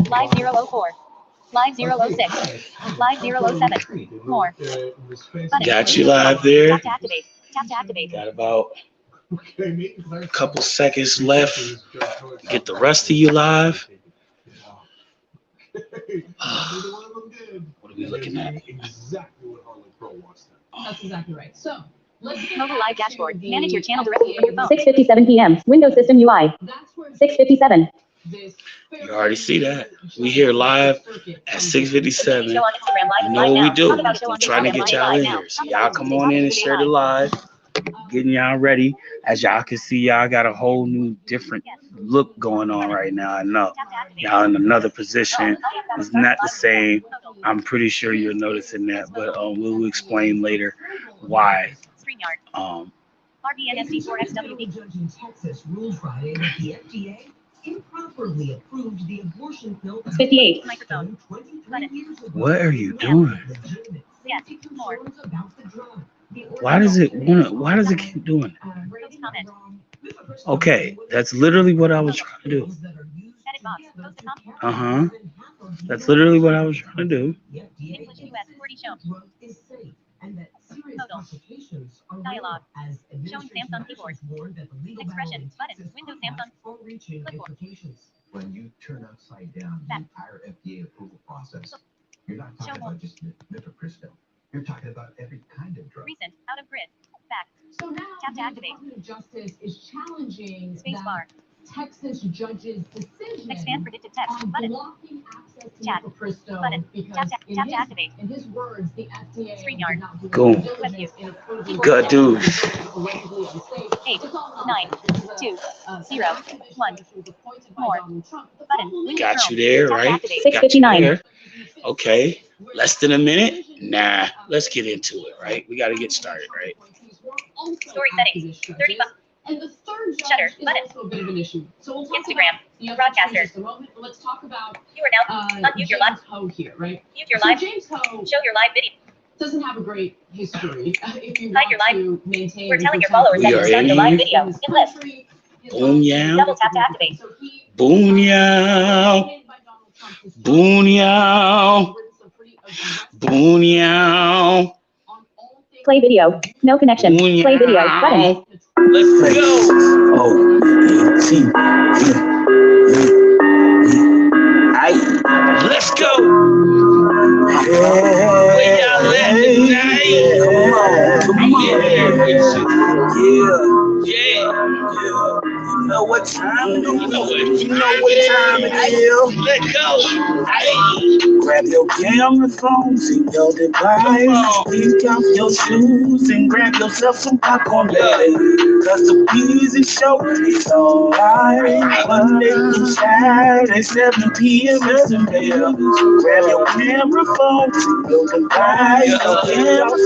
Live 004. Live 006. Live 007. More. Button. Got you live there. Tap to activate. Tap to activate. Got about a couple seconds left. Get the rest of you live. What are we looking at? That's exactly right. So let's get Mobile live back dashboard. to Manage your the channel directly from your phone. 6:57 p.m. Windows System UI. That's where 6:57. this You already see that. We here live at 6:57. Show on Instagram live. You know what we do? Talk about show on We're trying to Instagram get y'all live in now. here. So y'all come on in and share the live. Getting y'all ready. As y'all can see, y'all got a whole new different look going on right now. I know. Y'all in another position. It's not the same. I'm pretty sure you're noticing that, but we'll explain later why. StreamYard. RBNSD4XWB. Judge in Texas ruled Friday that the FDA improperly approved the abortion pill 58. Microphone. 23 years ago. What are you doing? Legitimate Yes, safety more. concerns about the drug. The Why does it keep doing that? Comment. Okay, that's literally what I was trying to do. Edit box. Post a comment. Uh-huh. That's literally what I was trying to do. English US. 40 show. Drug is safe and that serious Total. complications are Dialogue. real, as Showing administration Samsung keyboard. officials warned that the legal Expression. battle in Button. Texas Windows could have Samsung. far-reaching Clipboard. implications. When you turn upside down the Back. entire FDA approval process, you're not Show talking more. about just mifepristone. You're talking about every kind of drug. Recent. Out of grid. Back. So now Tap to the activate. Department of Justice is challenging Spacebar. that Texas judge's decision Expand predicted text. on Button. blocking access to Chat. mifepristone Button. because Tap to activate. in his words, the FDA StreamYard. did not do Go. due diligence in approving Good dude. allegedly unsafe. 8, It's all 9, nonsense. This is 2, a 0, commission 1. judge who was appointed by More. Donald Trump. The Button. problem is Got you there, Tap to right? activate. Got you 6:59. there. Okay. Less than a minute? Nah. Let's get into it, right? We got to get started, right? Story settings. 35. And the third judge Shutter. is Button. also a bit of an issue. So we'll talk Instagram. about the other Broadcaster. in just a moment, but let's talk about You are now. Unmute your live. James Ho here, right? Mute your So live. James Ho Show your live video. doesn't have a great history. If you Hide your want live. to maintain We're a telling good your followers We that you are start in your live here. video. in this Hit list. country, his Boom, life yeah. is Double tap to activate. So he Boom, yow. pinned by Donald Trump this Boom, yow. written some pretty aggressive Boom, yow. on all things Play video. No connection. Boom, Play video. Button. yow. Let's go. Oh, see. Let's go. Where y'all at tonight? Come on. Yeah. You know what time it is. You know what time it is. Let's go. Grab your camera phones and your device. Kick off your shoes and grab yourself some popcorn, baby. Cause the Weezy Show is alright. Monday through Saturday, 7 p.m. baby. Grab your camera phones and your device. Kick off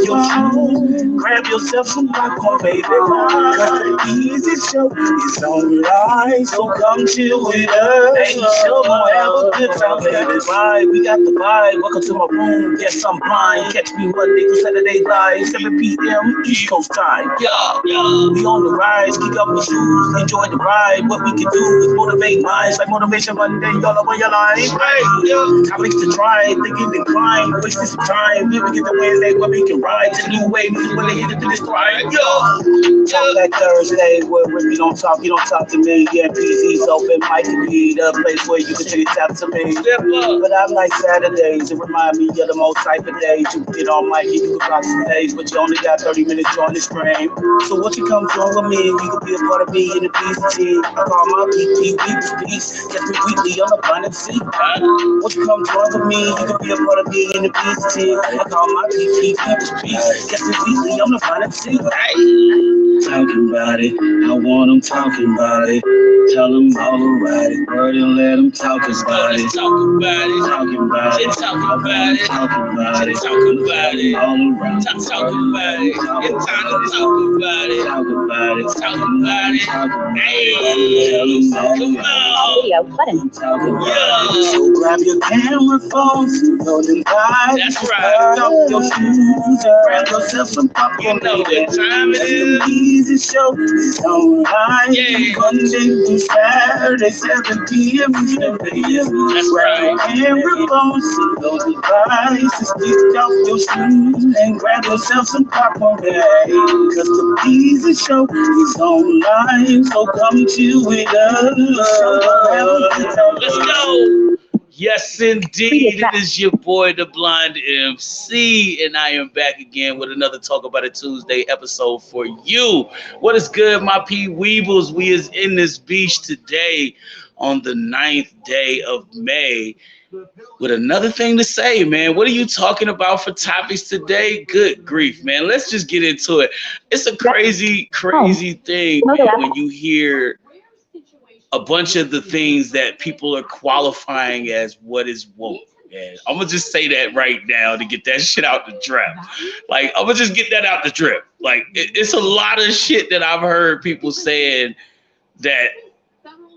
your shoes. Grab yourself some popcorn, baby. Cause the Weezy Show is alright. So come chill with us. Hey, show gonna have a good time. We got the vibe. We got the vibe. Welcome to my room. Yes, I'm blind. Catch me Monday through Saturday live, 7 p.m. East Coast time. Yeah. We on the rise. Kick up the shoes. Enjoy the ride. What we can do is motivate minds. Like Motivation Monday. Y'all over your life. Right. Topics to try. Thinking and climb. Wasting some time. We get the Wednesday where we can ride to the new way. When they hit it to this stride. Talk that Thursday where we don't talk. You don't talk to me. Yeah, PZ's open. Mic can be the place where you can take it out to me. But I like Saturdays. It remind me of the most type of days. You can get on mic, you can rock some days, but you only got 30 minutes on the stream. So what you come join with me, you can be a part of me in the PZ. I call my PP, weekly peace. Catch me weekly on the planet C. What you come join with me, you can be a part of me in the PZ. I call my PP, weekly peace. Catch me weekly on the planet C. Talking about it, I want them talking about it. Tell them all alright, word and let them talk about it. Talking about it, talking about it, talking about it, talking about it, talking about it, all around. Talking about it, it's time to talk about it, talk about it, talking about it. Hey, come on. Video. Button. So grab your camera phones, know them vibes. That's right. Put off your shoes and grab yourself some popcorn. You know what time it is. Easy Show is online. Yeah. Monday through Saturday, 7 p.m. Eastern PM. That's right. Camera phone, single devices. Kick off your shoes and grab yourself some popcorn, babe. Cause the Easy Show is online. So come chill with us. Let's go. Yes, indeed. It is your boy, the Blind MC, and I am back again with another Talk About It Tuesday episode for you. What is good, my P-Weebles? We is in this beach today on the 9th day of May with another thing to say, man. What are you talking about for topics today? Good grief, man. Let's just get into it. It's a crazy thing, man, when you hear a bunch of the things that people are qualifying as what is woke. Man, I'm gonna just say that right now to get that shit out the drip. Like, I'm gonna just get that out the drip. Like, it's a lot of shit that I've heard people saying that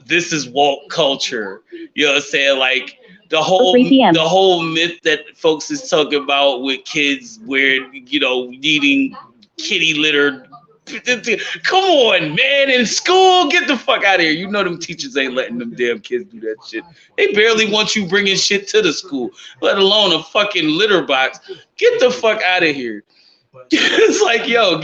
this is woke culture. You know what I'm saying? Like, the whole myth that folks is talking about with kids where, you know, needing kitty litter. Come on, man. In school, get the fuck out of here. You know them teachers ain't letting them damn kids do that shit. They barely want you bringing shit to the school, let alone a fucking litter box. Get the fuck out of here. It's like, yo,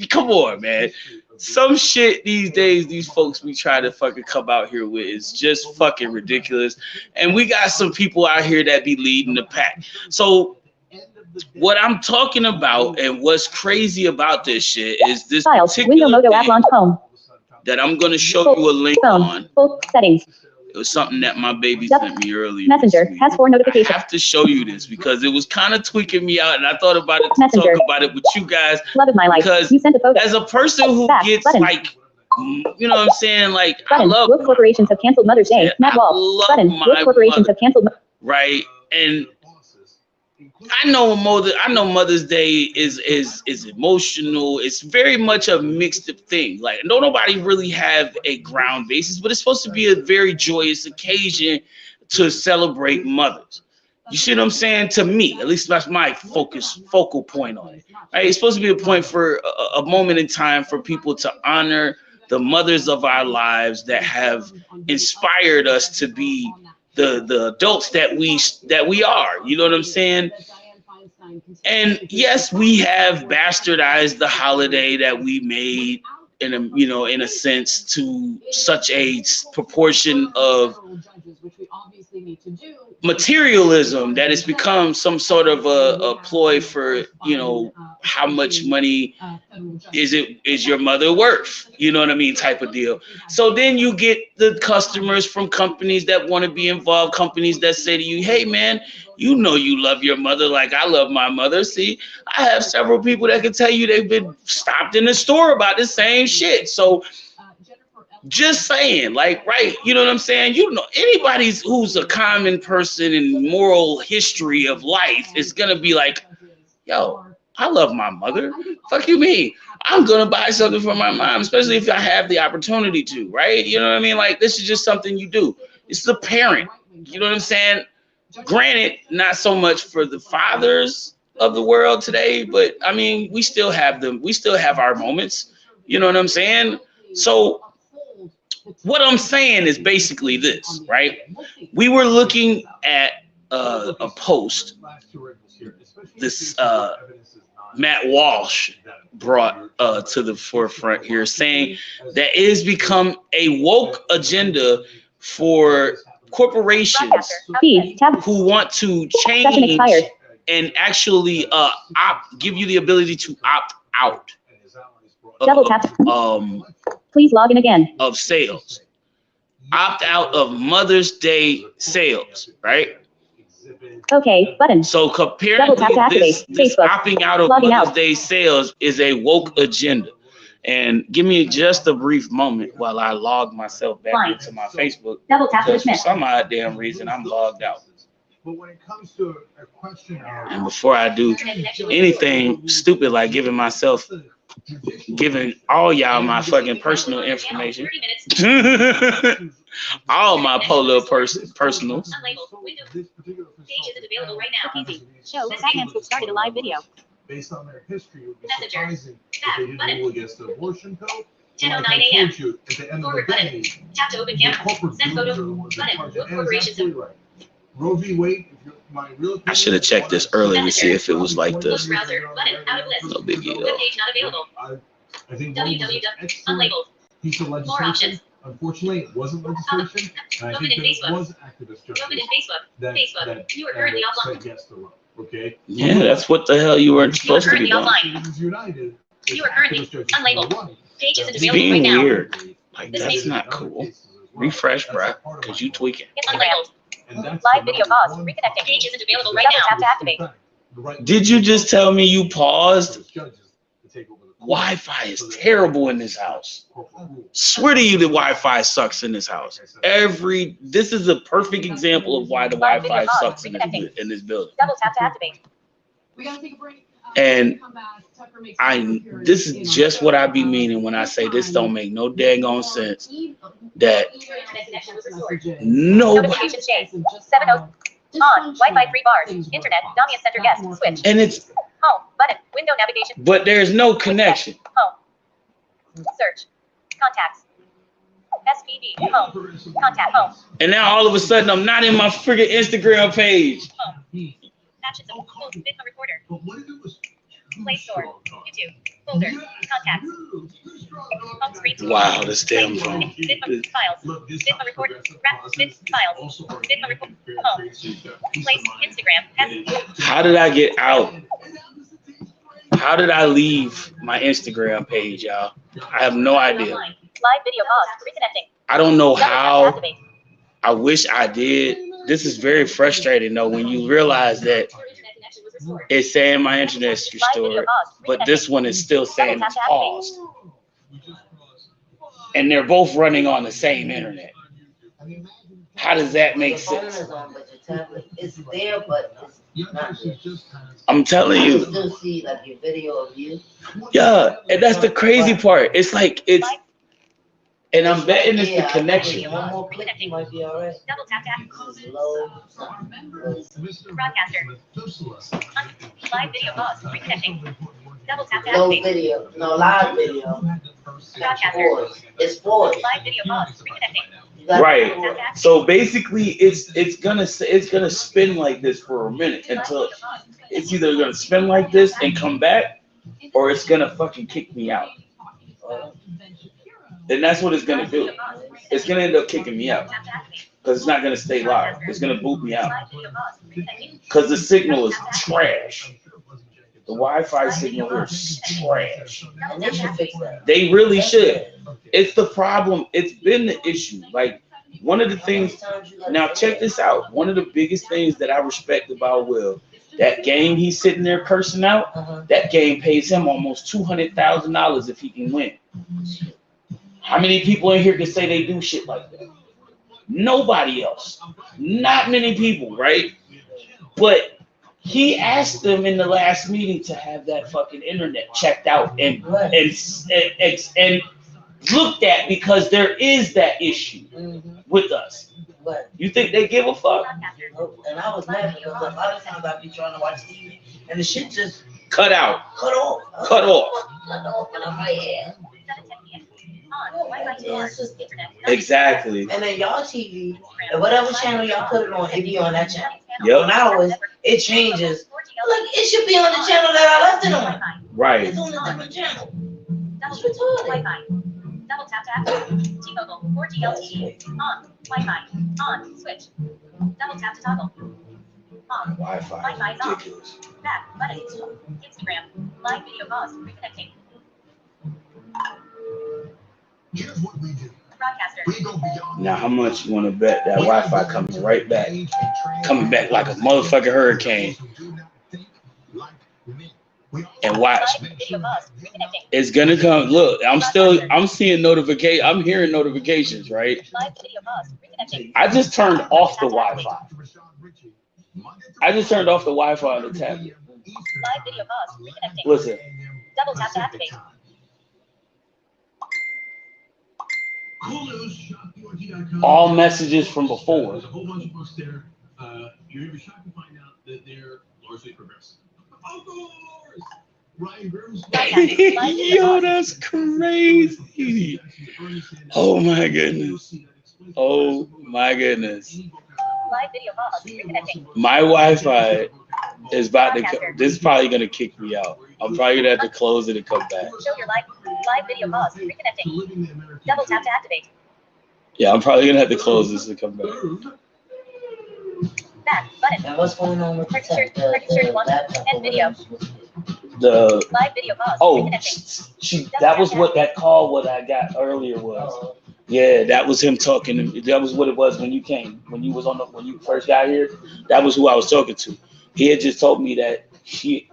come on, man. Some shit these days these folks be trying to fucking come out here with is just fucking ridiculous. And we got some people out here that be leading the pack. So what I'm talking about and what's crazy about this shit is this particular Moto app launch home. that I'm going to show you a link on. Full settings. It was something that my baby sent me earlier. Messenger has 4 notifications. I have to show you this because it was kind of tweaking me out, and I thought about it to Messenger. talk about it with you guys. Love of my life. Because You sent a photo. as a person who Back. gets Button. like, you know what I'm saying? Like, I Button. love Woke corporations have canceled Mother's Day. Yeah, Matt I Wall. love Button. my Woke corporations mother. have canceled. right? And I know Mother's Day is emotional. It's very much a mixed thing. Like, don't nobody really have a ground basis, but it's supposed to be a very joyous occasion to celebrate mothers. You see what I'm saying? To me, at least that's my focal point on it. Right? It's supposed to be a point for a moment in time for people to honor the mothers of our lives that have inspired us to be the adults that we are. You know what I'm saying? And yes, we have bastardized the holiday that we made in a sense to such a proportion of materialism that it's become some sort of a ploy for, you know, how much money is your mother worth, you know what I mean, type of deal. So then you get the customers from companies that want to be involved, companies that say to you, hey man, you know you love your mother like I love my mother. See, I have several people that can tell you they've been stopped in the store about the same shit. So just saying, like, right, you know what I'm saying? You know, anybody who's a common person in moral history of life is gonna be like, yo, I love my mother. Fuck you mean? I'm gonna buy something for my mom, especially if I have the opportunity to, right? You know what I mean? Like, this is just something you do. It's the parent. You know what I'm saying? Granted, not so much for the fathers of the world today, but I mean, we still have them. We still have our moments. You know what I'm saying? So what I'm saying is basically this, right? We were looking at a post this Matt Walsh brought to the forefront here, saying that it has become a woke agenda for corporations who want to change and actually give you the ability to opt out please log in again. of sales, opt out of Mother's Day sales, right? Okay, button. So comparing Double tap to activate. this Facebook. opting out of Logging Mother's out. Day sales is a woke agenda. And give me just a brief moment while I log myself back Fine. into my Facebook. Double tap to Because for dismiss. some odd damn reason, I'm logged out. But when it comes to a question of And before I do anything stupid like giving all y'all my fucking personal information, 30 minutes. all my polo personals. Unlabeled. Window. Page isn't available right now. Easy. Show this enhance started a live video. based on their history, it would be Messenger. surprising if they didn't rule against the abortion pill. 10:09 Like I a.m. told you, at the end Forward of the button. day, Tap to open the camera. corporate Send photo. billionaire was in Button. charge. Move And corporations. absolutely right. Roe v. Wade, if you're my real opinion, I should have checked this earlier to see if it was like Post the browser. Button. Out of list. no biggie Web though. page not available. I think Roe was an www. excellent Unlabeled. piece of More legislation. options. Unfortunately, it wasn't legislation, and I Open think in there Facebook. was activist Open justice in Facebook. that Facebook. You are currently offline. said yes to Roe. Okay. Yeah, that's what the hell you weren't You are supposed to be currently doing. offline. Citizens United. You are currently unlabeled. Page isn't It's available right being now. weird. Like that's not cool. Refresh, bruh, because you tweaking. It's unlabeled. Live video pause. Reconnecting. Page isn't available right Double now. tap to activate. Did you just tell me you paused? Wi-Fi is terrible in this house. Swear to you, the Wi-Fi sucks in this house. This is a perfect example of why the Wi-Fi sucks in this building. Double tap to activate. We gotta take a break. And this is just what I be meaning when I say this don't make no daggone sense. That nobody, Notifications changed. 7:0. On. Wi-Fi 3 bars. Internet. Dominant center guest. Switch. and it's, Home. Button. Window navigation. but there's no connection. Home. Search. Contacts. SVB. Home. Contact. Home. And now all of a sudden I'm not in my friggin' Instagram page. Actions. Bitmo recorder. But what if it was Play Store. YouTube. Folder. Contacts. Home screen. Wow, this damn phone. Bitmo files. Bitmo record. Wrap. Bit files. Bitmo record. Home. Place. Instagram. How did I get out? How did I leave my Instagram page, y'all? I have no idea. Live video pause. Reconnecting. I don't know Double tap to how. activate. I wish I did. This is very frustrating though when you realize that it's saying my internet's Live video restored, pause. but Reconnecting. this one is still saying Double it's tap to activate. paused. And they're both running on the same internet. How does that make Your phone sense? is on, but your tablet is there, but it's not there. I'm telling You you. still see like your video of you. Yeah, and that's the crazy part. It's like and I'm betting it's the Yeah, connection. One more click, you might be all right. Double tap to activate. Low. Broadcaster. Live video pause. Reconnecting. Double tap to Low activate. video, no live video. Broadcaster. It's voice. Live video pause. Reconnecting. You got Right. voice. So basically, it's gonna spin like this for a minute until it's either gonna spin like this and come back, or it's gonna fucking kick me out. And that's what it's gonna do. It's gonna end up kicking me out because it's not gonna stay live. It's gonna boot me out Live video pause. Reconnecting. because the signal is trash. The Wi-Fi signal is trash. And they should fix that. They really should. It's the problem. It's been the issue. Like one of the things. Now check this out. One of the biggest things that I respect about Will, that game he's sitting there cursing out, that game pays him almost $200,000 if he can win. How many people in here can say they do shit like that? Nobody else. Not many people, right? But he asked them in the last meeting to have that fucking internet checked out and looked at because there is that issue with us. But, You think they give a fuck? and I was mad because a lot of times I be trying to watch TV and the shit just Cut out. cut off. Cut off. Cut off, and I'm like, yeah. 7:10 p.m. On. Wi-Fi 2 bars. Internet. Exactly. And then y'all TV, and whatever channel y'all put it on, it be on that channel. Yep. On ours, it changes. Like, it should be on the channel that I left it on. Right. It's on a different channel. Double It's retarded. Wi-Fi. Double tap to activate. T-Mobile. 4G LTE. On. Wi-Fi. On. Switch. Double tap to toggle. On. Wi-Fi is ridiculous. Back. Button. Instagram. Live video pause. Reconnecting. Here's what we do. Broadcaster. We go beyond. Now, how much you want to bet that Wi-Fi comes right back? Coming back like a motherfucking hurricane. And watch. Live video pause. Reconnecting. It's gonna come. Look, I'm seeing notification. I'm hearing notifications, right? Live video pause. Reconnecting. I just turned off the Wi-Fi. I just turned off the Wi-Fi on the tablet. Live video pause. Reconnecting. Listen, Double tap to activate. all messages from before. There's a whole bunch of books there. You're gonna be shocked to find out that they're largely progressive. Yo, that's crazy. Oh my goodness. Oh my goodness. Live video pause. Reconnecting. My Wi-Fi is about to. This is probably gonna kick me out. I'm probably gonna have to close it and come back. Show your live video pause. Reconnecting. Double tap to activate. Yeah, I'm probably gonna have to close this and come back. Back button. Now what's going on with Parking search one and video. The Live video pause. oh, Reconnecting. that was what that call what I got earlier was. Yeah, that was him talking. That was what it was when you came, when you was on the, when you first got here. That was who I was talking to. He had just told me that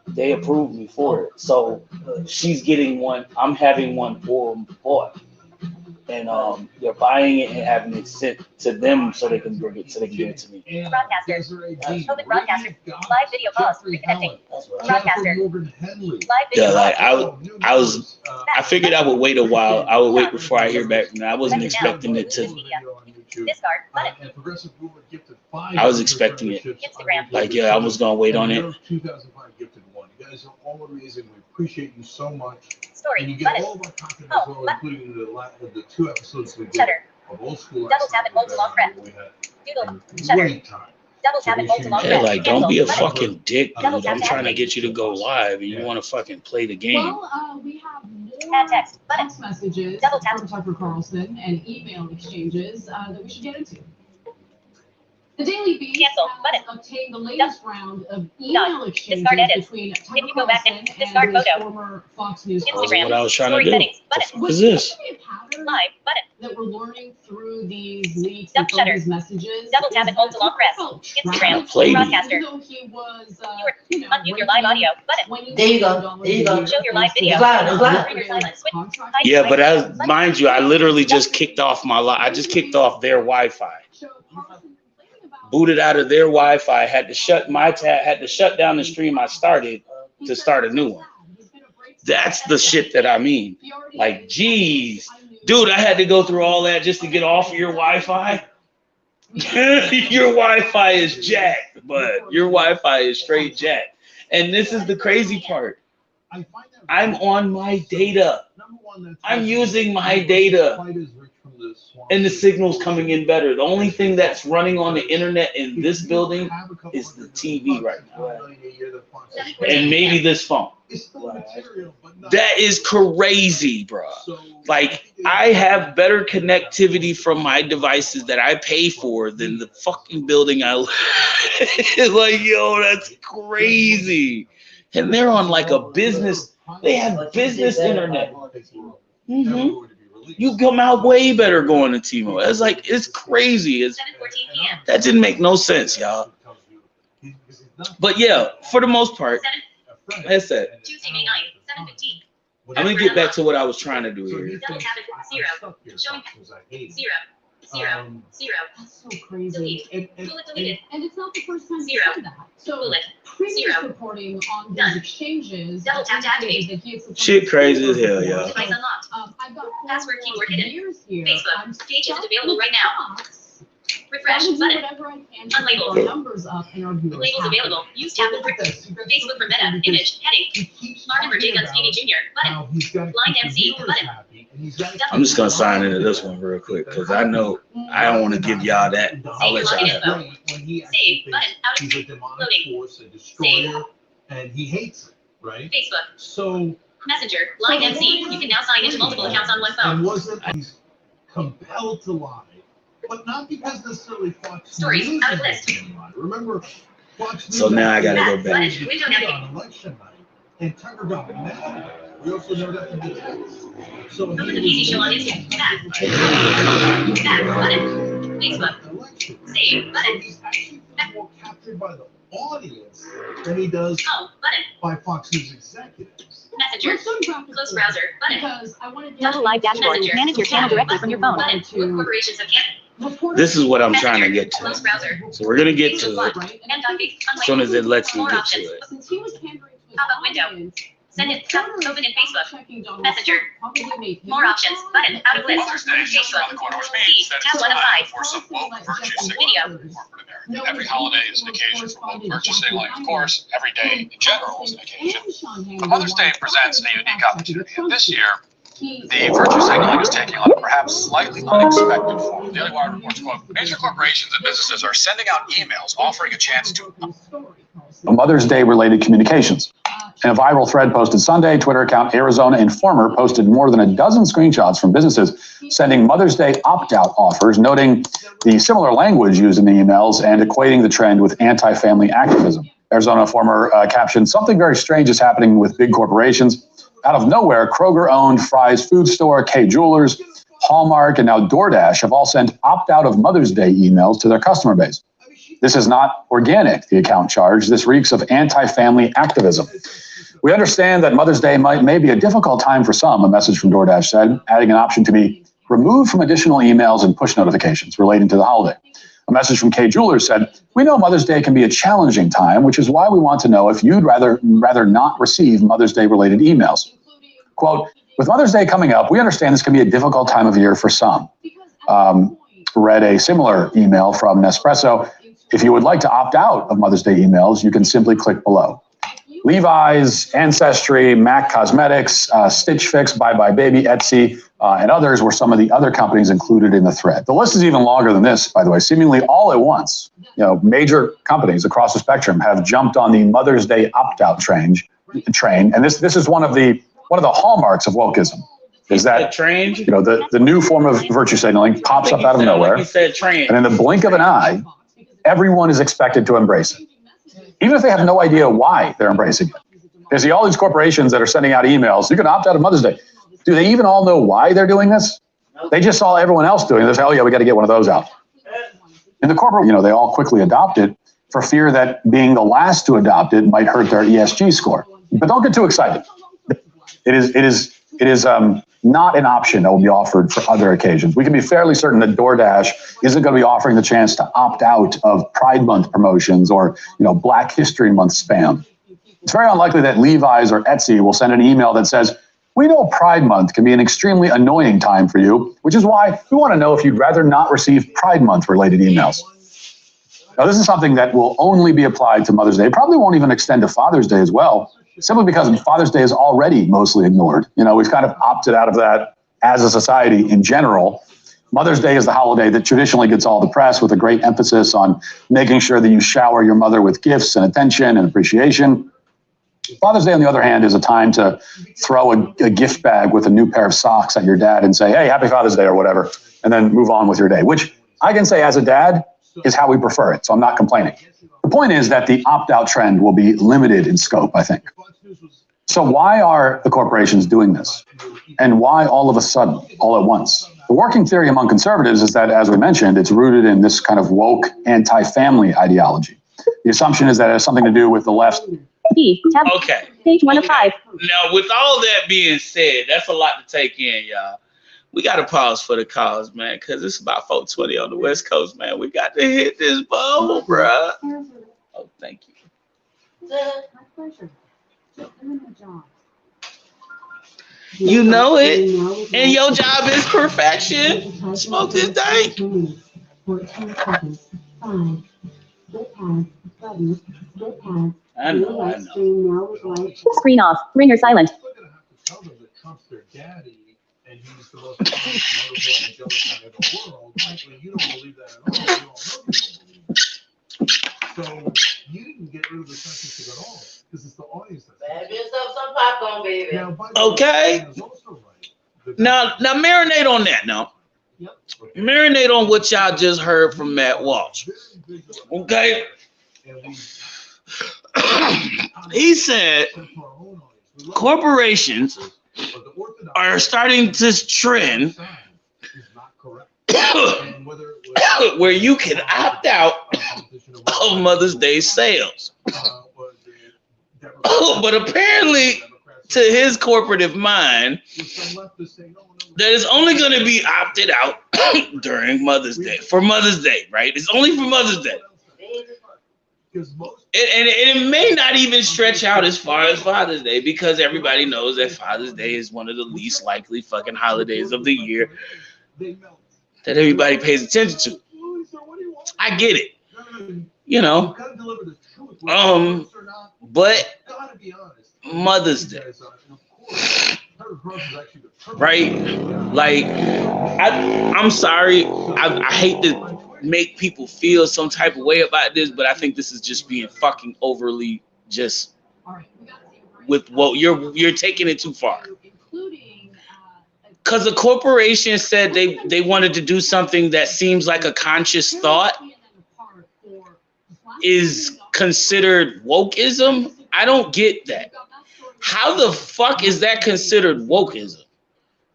they approved me for it. So she's getting one. I'm having one bought, and they're buying it and having it sent to them so they can bring it, so they can give it to me. Broadcaster. Open broadcaster. Live video pause. Reconnecting. Broadcaster. Live Yeah, video like pause. I figured I would wait a while. I would wait before I hear back. And I wasn't expecting it to. Discard button. I was expecting it. Instagram. Like, yeah, I was gonna wait on it. 2005 gifted one. You guys are all amazing. We appreciate you so much. And you Story get button. all of our content Oh, as well, button. including the 2 episodes we did Shutter. of old school. Double tap and hold to long prep. We had Doodle. a Shutter. great time. Double tap and hold to long Yeah, prep. like, don't be a Cancel. fucking dick, Double dude. tap I'm to trying to activate. get you to go live, and you want to fucking play the game. Well, we have more Add text button. text messages Double tap. from Tucker Carlson and email exchanges that we should get into. The Daily Beast Cancel has button. obtained the latest round of email Done. exchanges Discard edits. between If Tucker you go back and Carlson discard and his photo. former Fox News That's Instagram. what I was trying to Story do. settings What button. the fuck is this? Could be a pattern Live button. that we're learning through these leaks Double and from shutter. these messages. Double tap is and hold that to long Tucker press. felt Instagram. trapped, Play me. Broadcaster. even though he was, You you know, Unmute your live audio button. when There you go. There you go. Show your live video. It's live. It's live. Bring your silence. Switch. Contract- Yeah, but mind you, I literally just kicked off I just kicked off their Wi-Fi. So Carlson complaining about- Booted out of their Wi-Fi. Had to shut down the stream I started to start a new one. That's the shit that I mean. Like, geez, dude, I had to go through all that just to get off of your Wi-Fi. Your Wi-Fi is jacked, but your Wi-Fi is straight jacked. And this is the crazy part. I find that I'm on my data. number one, that's I'm using my data. quite as rich from the swamp. And the signal's coming in better. The only thing that's running on the internet in this building is the TV right now. And maybe this phone. That is crazy, bro. Like, I have better connectivity from my devices that I pay for than the fucking building I live in. Like, yo, that's crazy. And they're on like a business, they have business internet. You come out way better going to T-Mobile. It's like, it's crazy. 7:14 p.m. That didn't make no sense, y'all. But yeah, for the most part, 7 that's it. Tuesday, May 9th, 7:15. I'm gonna get back to what I was trying to do here. Double tap it. 0. Showing 0. 0. 0. That's so crazy. Bullet deleted. And it's not the first time Zero. he said that. So Bullet. previous Zero. reporting on those Done. exchanges. Double tap to activate. that he had supported Shit crazy as hell, y'all. Device unlocked. I've got Password keyword hidden. years here. Facebook. I'm Page isn't stuck available with right now. Fox. Refresh I will do button. whatever I can to Unlabeled. keep our numbers up and our viewers Labels happy. available. Use tab for Facebook for Meta. Image. Heading. Martin for Jacobs PD Jr. Button. Blind MC. Button. I'm just gonna sign into this one real quick because I know I don't want to give y'all that. I'll let y'all have it. Save. Button. Out of He's a demonic loading. force, a destroyer, and he hates it, right? Facebook. So, Messenger. Blind MC. You can now sign into multiple accounts on one phone. and wasn't he's compelled to lie, but not because necessarily Fox Stories, News out of had list. to lie. Remember, Fox News So now I gotta go Back. back. Button. Window navigate. on election night, and Tucker got mad. We also know that from the text. So Open the he PC show on Instagram. Back. Back. Button. Facebook. election. Save. So Button. he's actually more captured by the audience than he does Home. Button. by Fox News executives. Messenger. Let's go back to Close the- browser. Button. Because I wanted to- Double live dashboard. Messenger. Manage your channel directly from your phone. Button. What corporations have canceled? This is what I'm trying to Messenger. get Close to. browser. So we're gonna get to it Right? And dot big. as soon as it lets me More get options. to it. Since he was pandering to his Pop-up window. audience, Send it. Open in Facebook. Checking Donald Messenger. Trump probably made More options. Button. Out of list. Mother's Day is just around the corner, which means Feed. that Tab it's 1 of time 5. for some woke virtue Video. signaling in corporate America. Every holiday is an occasion for woke virtue signaling, of course. Every day in general is an occasion. But Mother's Day presents a unique opportunity, and this year, the virtue signaling is taking on a perhaps slightly unexpected form. Daily Wire reports, quote, major corporations and businesses are sending out emails offering a chance to Mother's Day related communications. In a viral thread posted Sunday, Twitter account Arizona Informer posted more than a dozen screenshots from businesses sending Mother's Day opt-out offers, noting the similar language used in the emails and equating the trend with anti-family activism. Arizona Informer captioned, something very strange is happening with big corporations. Out of nowhere, Kroger-owned Fry's Food Store, Kay Jewelers, Hallmark, and now DoorDash have all sent opt-out of Mother's Day emails to their customer base. This is not organic, the account charged. This reeks of anti-family activism. We understand that Mother's Day may be a difficult time for some, a message from DoorDash said, adding an option to be removed from additional emails and push notifications relating to the holiday. A message from Kay Jewelers said, we know Mother's Day can be a challenging time, which is why we want to know if you'd rather not receive Mother's Day related emails. Quote, with Mother's Day coming up, we understand this can be a difficult time of year for some. Read a similar email from Nespresso. If you would like to opt out of Mother's Day emails, you can simply click below. Levi's, Ancestry, MAC Cosmetics, Stitch Fix, Bye Bye Baby, Etsy, and others were some of the other companies included in the thread. The list is even longer than this, by the way. Seemingly all at once, major companies across the spectrum have jumped on the Mother's Day opt-out train. And this is one of the hallmarks of wokeism. Is that the new form of virtue signaling pops up out of nowhere, and in the blink of an eye, everyone is expected to embrace it, even if they have no idea why they're embracing it. You see all these corporations that are sending out emails, you can opt out of Mother's Day. Do they even all know why they're doing this? They just saw everyone else doing it. They say, oh yeah, we got to get one of those out. In the corporate, they all quickly adopt it for fear that being the last to adopt it might hurt their ESG score. But don't get too excited. It is not an option that will be offered for other occasions. We can be fairly certain that DoorDash isn't going to be offering the chance to opt out of Pride Month promotions or, Black History Month spam. It's very unlikely that Levi's or Etsy will send an email that says, we know Pride Month can be an extremely annoying time for you, which is why we want to know if you'd rather not receive Pride Month related emails. Now, this is something that will only be applied to Mother's Day. It probably won't even extend to Father's Day as well, simply because Father's Day is already mostly ignored. We've kind of opted out of that as a society in general. Mother's Day is the holiday that traditionally gets all the press, with a great emphasis on making sure that you shower your mother with gifts and attention and appreciation. Father's Day, on the other hand, is a time to throw a gift bag with a new pair of socks at your dad and say, hey, happy Father's Day or whatever, and then move on with your day, which I can say as a dad is how we prefer it. So I'm not complaining. The point is that the opt-out trend will be limited in scope, I think. So why are the corporations doing this? And why all of a sudden, all at once? The working theory among conservatives is that, as we mentioned, it's rooted in this kind of woke anti-family ideology. The assumption is that it has something to do with the left. Okay. Page 1 of 5. Now, with all that being said, that's a lot to take in, y'all. We got to pause for the cause, man, because it's about 4:20 on the West Coast, man. We got to hit this bubble, bruh. Oh, thank you. My pleasure. You know it. And your job is perfection. Smoke this dank. 14 seconds. 5. Get past. Button. Get past. I know. Screen off. Ringer silent. They're going to have to tell them that Trump's their daddy and he's the most powerful and jealous guy in the world. Frankly, you don't believe that at all. You all know you don't believe it. So you didn't get rid of the censorship at all because it's the audience that's Grab yourself some popcorn, baby. now, by the Okay. way, it's also right. Now marinate on that now. Marinate on what y'all just heard from Matt Walsh. Okay. He said corporations are starting this trend where you can opt out of Mother's Day sales. But apparently, to his corporative mind, that is only going to be opted out during Mother's Day, for Mother's Day, right? It's only for Mother's Day. it may not even stretch out as far as Father's Day, because everybody knows that Father's Day is one of the least likely fucking holidays of the year that everybody pays attention to. I get it, you know. But Mother's Day, right? Like, I'm sorry, I hate to make people feel some type of way about this, but I think this is just being fucking overly just with what you're taking it too far. Because the corporation said they wanted to do something that seems like a conscious thought is considered wokeism. I don't get that. How the fuck is that considered wokeism?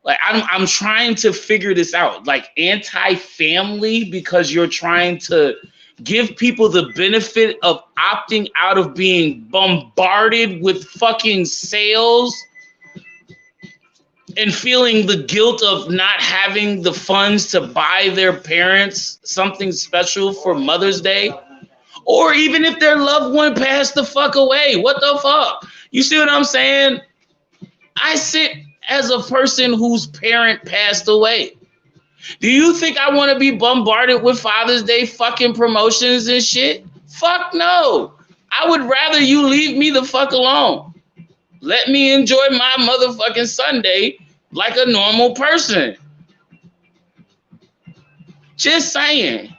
Like, I'm trying to figure this out. Like, anti-family because you're trying to give people the benefit of opting out of being bombarded with fucking sales and feeling the guilt of not having the funds to buy their parents something special for Mother's Day. Or even if their loved one passed the fuck away. What the fuck? You see what I'm saying? I sit as a person whose parent passed away. Do you think I want to be bombarded with Father's Day fucking promotions and shit? Fuck no. I would rather you leave me the fuck alone. Let me enjoy my motherfucking Sunday like a normal person. Just saying.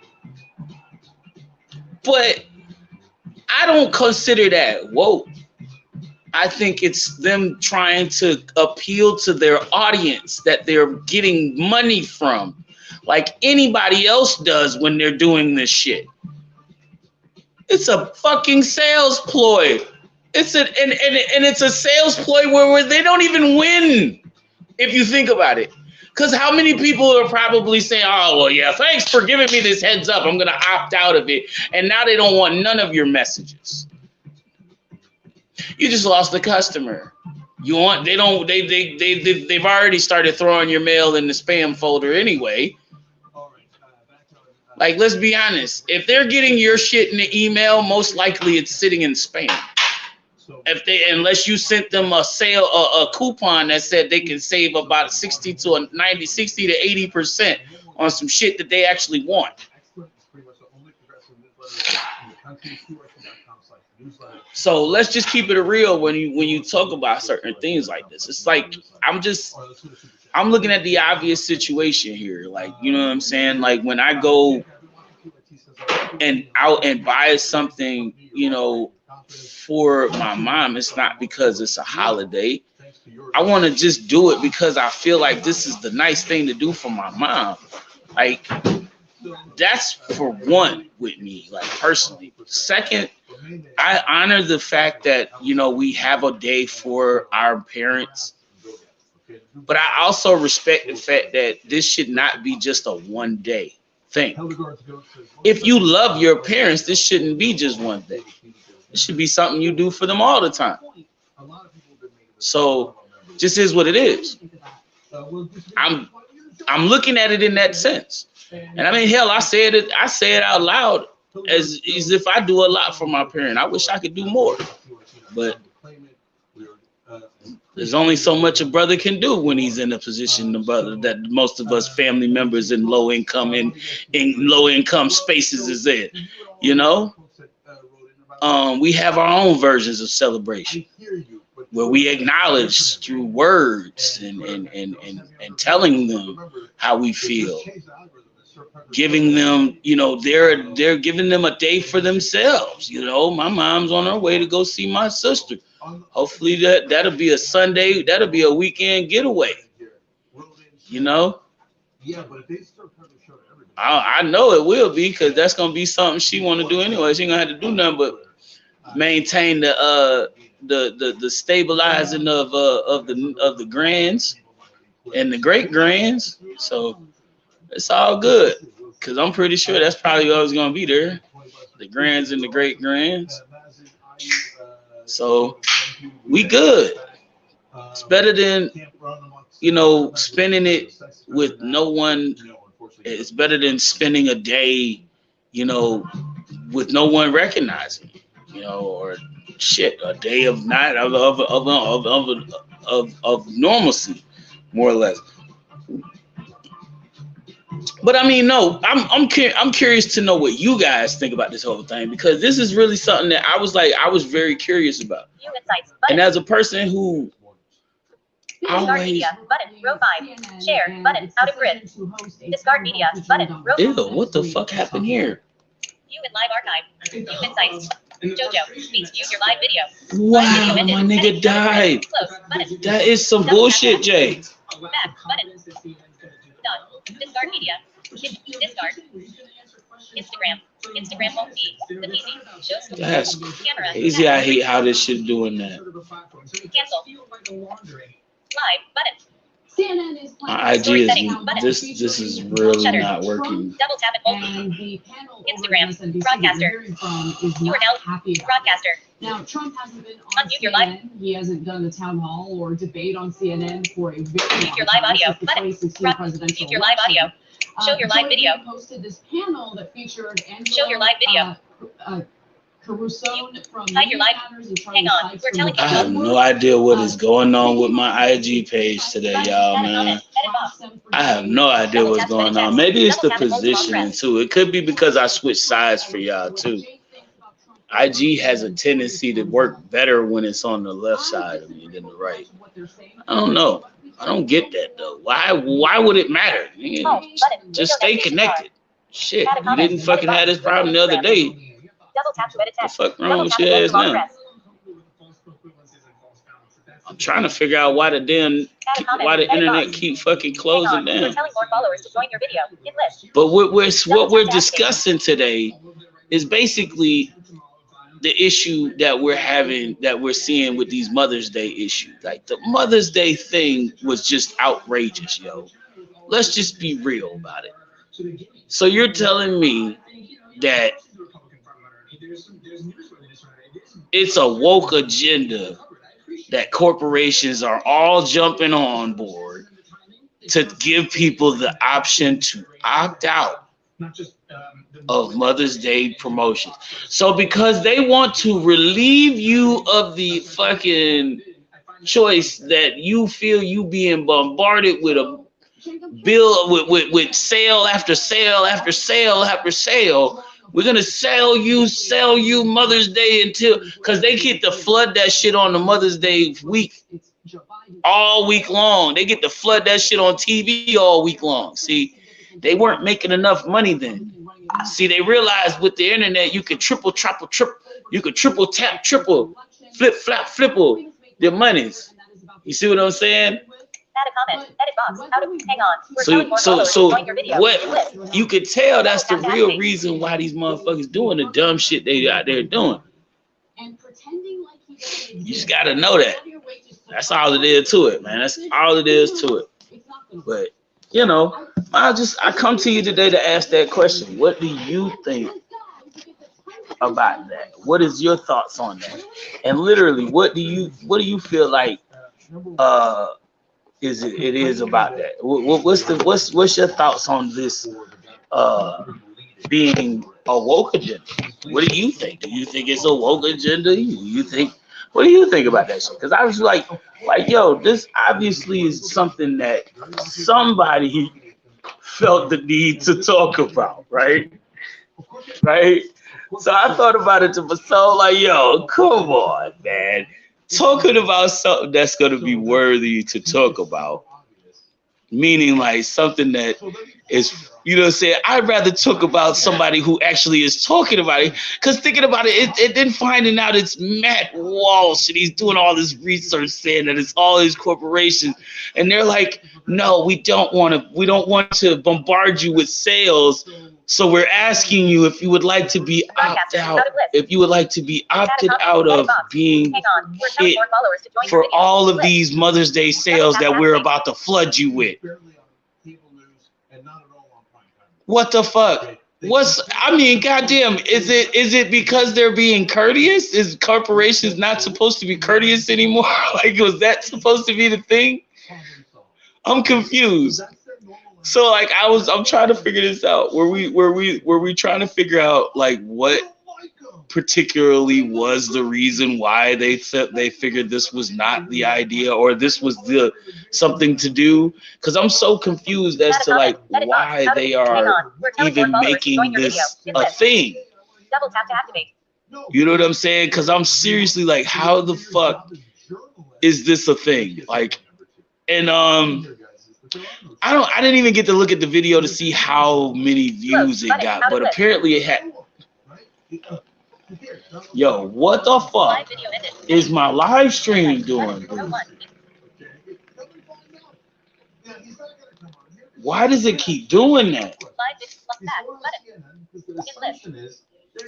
But I don't consider that woke. I think it's them trying to appeal to their audience that they're getting money from, like anybody else does when they're doing this shit. It's a fucking sales ploy. It's a sales ploy where they don't even win, if you think about it. Because how many people are probably saying, oh, well, yeah, thanks for giving me this heads up. I'm going to opt out of it. And now they don't want none of your messages. You just lost a customer. They've already started throwing your mail in the spam folder anyway. Like, let's be honest. If they're getting your shit in the email, most likely it's sitting in spam. Unless you sent them a coupon that said they can save about 60 to 80% on some shit that they actually want. So let's just keep it real when you talk about certain things like this. It's like I'm looking at the obvious situation here. Like, you know what I'm saying? Like, when I go and out and buy something, you know, for my mom, it's not because it's a holiday. I want to just do it because I feel like this is the nice thing to do for my mom. Like, that's for one with me, like, personally. Second, I honor the fact that, you know, we have a day for our parents, but I also respect the fact that this should not be just a one day thing. If you love your parents, this shouldn't be just one day. It should be something you do for them all the time. So just is what it is. I'm looking at it in that sense. And I mean, hell, I say it out loud as if I do a lot for my parent. I wish I could do more. But there's only so much a brother can do when he's in a position that most of us family members in low income spaces is in. You know? We have our own versions of celebration where we acknowledge through words and telling them how we feel, giving them, you know, they're giving them a day for themselves. You know, my mom's on her way to go see my sister. Hopefully that'll be a Sunday, that'll be a weekend getaway. You know? I know it will be, because that's gonna be something she want to do anyway. She ain't gonna have to do nothing but maintain the stabilizing of the grands and the great grands. So it's all good, because I'm pretty sure that's probably always gonna be there, the grands and the great grands. So we good. It's better than, you know, spending it with no one. It's better than spending a day, you know, with no one recognizing you. you know, or shit, a day of night of normalcy, more or less. But I mean, no, I'm curious to know what you guys think about this whole thing, because this is really something that I was very curious about. View insights. And as a person who Discard always, media button. Row 5. Share button. Out of grid. Discard media button. Row ew, what the fuck happened here? View in live archive. View insights. Jojo. Please view your live video. Wow, Live video ended. my nigga Edit. died. Close button. That is some Double bullshit, tap. Jay. Back button. Done. Discard media. Discard. Instagram. Instagram won't be. The PC. Shows That's camera. crazy. I hate how this shit doing that. Cancel. Live button. CNN is My IG is this is really not working. Double tap and hold. Instagram. Broadcaster. You are now broadcaster. Now, Trump hasn't been on Unmute your live. CNN. He hasn't done a town hall or debate on CNN for a very Mute long your live time audio. since the Button. 2016 presidential Mute your live audio. Show your live Joy video. Biden hosted this panel that featured Angelo, Show your live video. Caruso from Hide your live. Matters and Charlie Hang on. Sykes We're from telling the I have no idea what is going on with my IG page today, y'all, man. Edit box. I have no idea what's going on. Maybe it's the positioning too. It could be because I switched sides for y'all too. IG has a tendency to work better when it's on the left side of me than the right. I don't know. I don't get that though. Why would it matter? Just stay connected. Shit, you didn't fucking have this problem the other day. Double tap to edit What the text. fuck wrong with your ass now? I'm trying to figure out why the internet keep fucking closing We're down. telling more followers to join your video. Hit list. But what we're discussing today is basically the issue that we're seeing with these Mother's Day issues. Like the Mother's Day thing was just outrageous, yo. Let's just be real about it. So you're telling me that it's a woke agenda that corporations are all jumping on board to give people the option to opt out of Mother's Day promotions. So because they want to relieve you of the fucking choice that you feel you being bombarded with a bill with sale after sale after sale after sale, we're gonna sell you Mother's Day until, because they get to flood that shit on the Mother's Day week all week long. They get to flood that shit on TV all week long. See, they weren't making enough money then. See, they realized with the internet you could triple, you could triple tap, triple, flip, flap, flipple their monies. You see what I'm saying? Add a comment. Edit box. Out of. Hang on. We're telling more followers to So join your video. what Hit list. you could tell that's the real reason why these motherfuckers doing the dumb shit they out there doing. You just gotta know that. That's all it is to it, man. That's all it is to it. But you know, I come to you today to ask that question. What do you think about that? What is your thoughts on that? And literally, what do you feel like it is about that? What's your thoughts on this being a woke agenda? What do you think? Do you think it's a woke agenda? What do you think about that shit? Because I was like, yo, this obviously is something that somebody felt the need to talk about, right? Right? So I thought about it to myself, like, yo, come on, man. Talking about something that's going to be worthy to talk about, meaning like something that is, you know what I'm saying? I'd rather talk about somebody who actually is talking about it, because thinking about it then finding out it's Matt Walsh and he's doing all this research saying that it's all these corporations, and they're like, no, we don't want to bombard you with sales. So we're asking you if you would like to be opted out of being hit for all of these Mother's Day sales that we're about to flood you with. What the fuck? Goddamn, is it because they're being courteous? Is corporations not supposed to be courteous anymore? Like, was that supposed to be the thing? I'm confused. So like I'm trying to figure this out. Were we trying to figure out like what particularly was the reason why they figured this was not the idea or this was the something to do, because I'm so confused as to like why they are even making this a thing. Double tap to activate. You know what I'm saying? Because I'm seriously like, how the fuck is this a thing? Like, and I didn't even get to look at the video to see how many views it got, but apparently it had. Yo, what the fuck is my live stream doing, bro? Why does it keep doing that?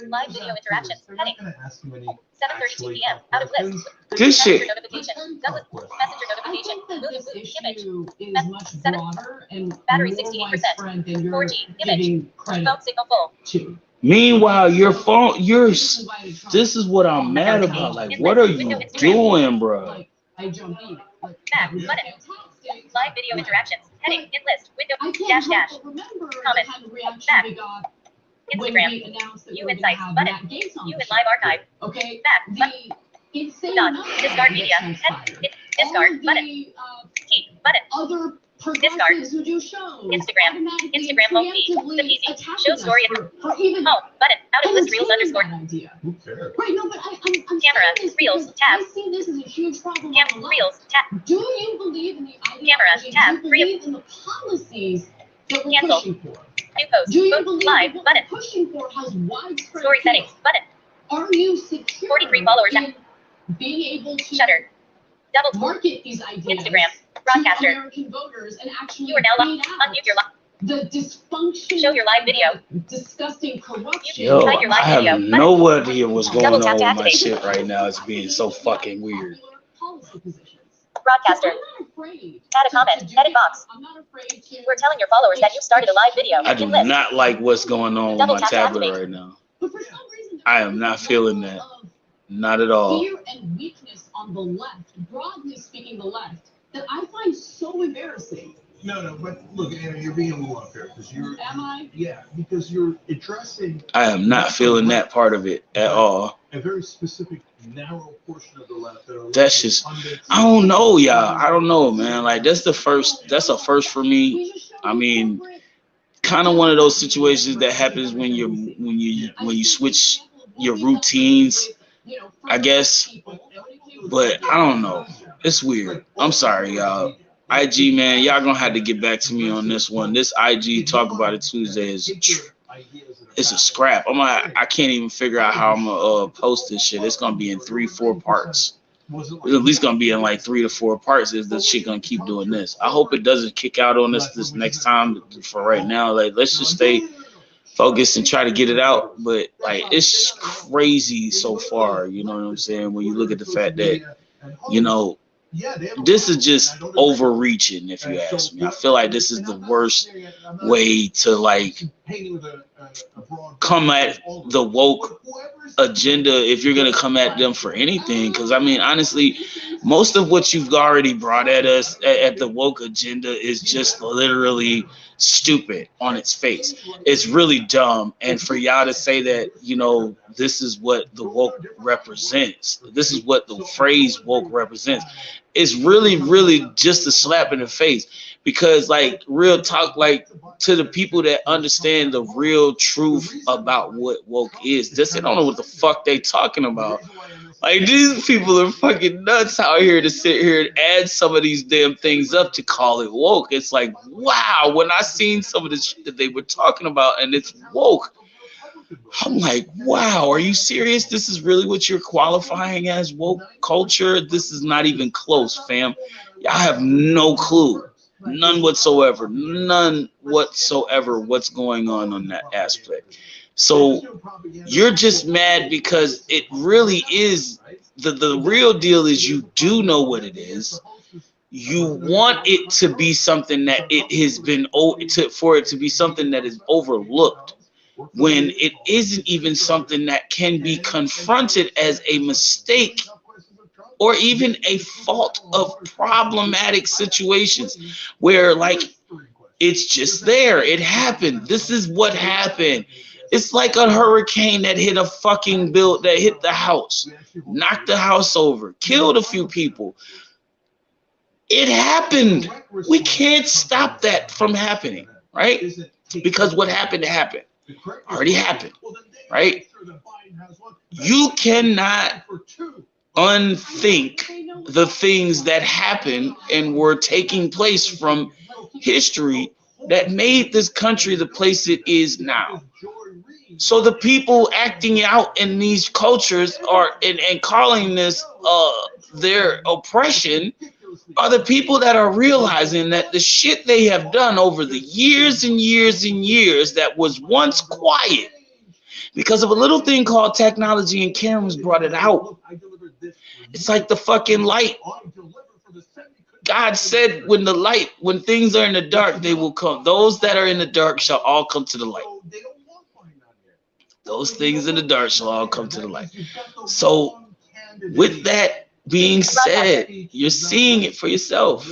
Live video interactions. Heading. 7:32 p.m. Out of list. This shit. Notification. Messenger notification. This Image. issue is much 7. broader and Battery more 68%. widespread than you're 4G. giving Image. credit Phone signal full. to. Meanwhile, your phone, this is what I'm mad about. Like, what are you doing, bro? Like, I jump in. Like, Back. Button. Live video interactions. Heading. In list. Window. Dash dash. Comment. Back. Instagram. You Insights. Button. You in Live Archive. Okay. Back. Button. Done. Discard media. Discard. Button. Keep. Button. Other Discard. who do shows Instagram. Instagram home feed. The PC. Show story. for even Home. Button. Out of list. Reels underscore. Who cares? Right, no, but I'm Camera. saying this Reels. because Tab. I see this as a huge problem. Reels. Tab. Do you believe in the ideology? Camera. Tab. Do you believe in the policies that we're Cancel. pushing for? New post. Do you Vote believe live. that what Button. we're pushing for has widespread Story appeal? settings. Button. Are you secure 43 followers. in being able to Shutter. Double. market these ideas Instagram. to Broadcaster. American voters and actually You are now weed live. out Unmute your live. the dysfunction, Show your live video. disgusting corruption? Yo, Hide your live I have video. no idea what's going Double on tap with to my activate. shit right now. It's being so fucking weird. Policy positions. Broadcaster. I'm not afraid Add a to comment. do Edit box. I'm not afraid to. We're telling your followers that you started a live video. I do In list. not like what's going on with Double my tap to tablet activate. right now. But for some reason, I am not feeling that. Not at all. Fear and weakness on the left, broadly speaking, the left, that I find so embarrassing. No, but look, Anna, you're being a little unfair because you're. Am I? Yeah, because you're addressing I am not feeling that part of it at all. a very specific, narrow portion of the left. That's just, I don't know, y'all. I don't know, man. Like, that's a first for me. I mean, kind of one of those situations that happens when you switch your routines, I guess. But I don't know. It's weird. I'm sorry, y'all. IG, man, y'all gonna have to get back to me on this one. This IG Talk About It Tuesday is it's a scrap. I can't even figure out how I'm gonna post this shit. It's gonna be in 3-4 parts. It's at least gonna be in like 3 to 4 parts. Is the shit gonna keep doing this? I hope it doesn't kick out on us this next time. For right now, like, let's just stay focused and try to get it out. But like, it's crazy so far. You know what I'm saying? When you look at the fact that, you know, this is just overreaching, if you ask me. I feel like this is the worst way to like come at the woke agenda if you're gonna come at them for anything. Because I mean, honestly, most of what you've already brought at us at the woke agenda is just literally stupid on its face. It's really dumb. And for y'all to say that, you know, this is what the woke represents, this is what the phrase woke represents, it's really, really just a slap in the face. Because, like, real talk, like, to the people that understand the real truth about what woke is, they don't know what the fuck they talking about. Like, these people are fucking nuts out here to sit here and add some of these damn things up to call it woke. It's like, wow, when I seen some of the shit that they were talking about and it's woke, I'm like, wow, are you serious? This is really what you're qualifying as woke culture? This is not even close, fam. Y'all have no clue. None whatsoever what's going on that aspect. So you're just mad because it really is, the real deal is you do know what it is. You want it to be something that it has been, for it to be something that is overlooked, when it isn't even something that can be confronted as a mistake or even a fault of problematic situations where, like, It's just there. It happened. This is what happened. It's like a hurricane that hit a fucking that hit the house, knocked the house over, killed a few people. It happened. We can't stop that from happening, right? Because what happened already happened, right? You cannot unthink the things that happened and were taking place from history that made this country the place it is now. So the people acting out in these cultures and calling this their oppression are the people that are realizing that the shit they have done over the years and years and years that was once quiet because of a little thing called technology, and Karen's brought it out. It's like the fucking light. God said when things are in the dark, they will come. Those that are in the dark shall all come to the light. Those things in the dark shall all come to the light. So with that being said, you're seeing it for yourself.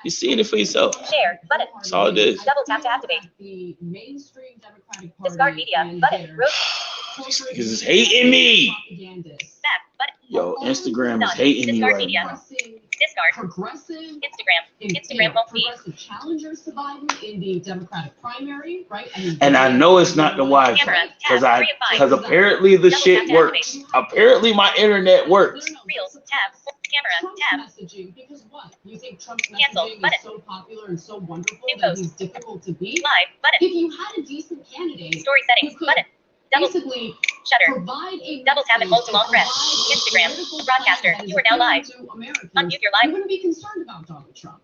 You're seeing it for yourself. Share button. That's all it is. Double tap to activate. Discard media button. These niggas is hating me. Back button. Yo, Instagram is hating me right now. Discard. Instagram won't be. Challengers to Biden in the Democratic primary, right? And I know it's not the Wi-Fi because apparently the shit works. Apparently my internet works. Reels tab. Camera tab. Messaging, because what? You think Trump's Cancel messaging button. is so popular and so wonderful New that post. he's difficult to beat? Live button. If you had a decent candidate, Story settings who could button. Double basically shutter. provide a Double tap and hold to long press. provide a Instagram. political Broadcaster. plan that is You are now live. appealing to Americans, Unmute your you live. wouldn't be concerned about Donald Trump.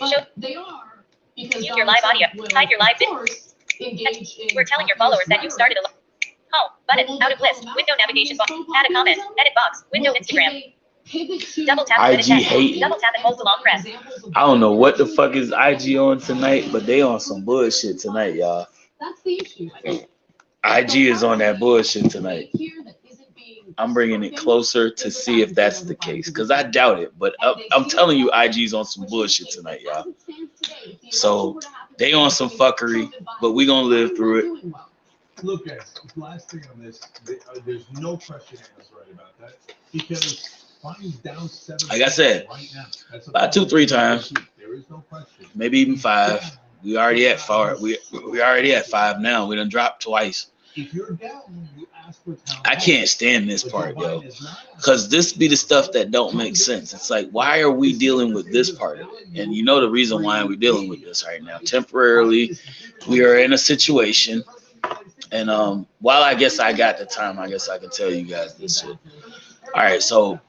But Show- they are, because Mute your Donald live audio. Trump will, Hide your live of vid- course, engage in We're telling your followers that you've started a home button. Out of list. Window navigation bar. Add a comment. Edit box. Window Instagram. Double tap IG hate. Double tap and hold to long press. I don't know what the fuck is IG on tonight, but they on some bullshit tonight, y'all. That's the issue. I think. IG is on that bullshit tonight. I'm bringing it closer to see if that's the case, because I doubt it, but I'm telling you, IG's on some bullshit tonight, y'all. So they on some fuckery, but we gonna live through it. Look, guys, last thing on this, there's no question Anna's right about that, because Biden's down 7. Like I said, right now. That's about 2-3 times, There is no question. maybe even 5. We already at 4. We already at 5 now. We done dropped twice. If you're down, you ask for town I can't stand this part, yo, because this be the stuff that don't make sense. It's like, why are we dealing with this part of it? And you know the reason why we're dealing with this right now. Temporarily, we are in a situation, and while I guess I got the time, I guess I can tell you guys this shit. All right, so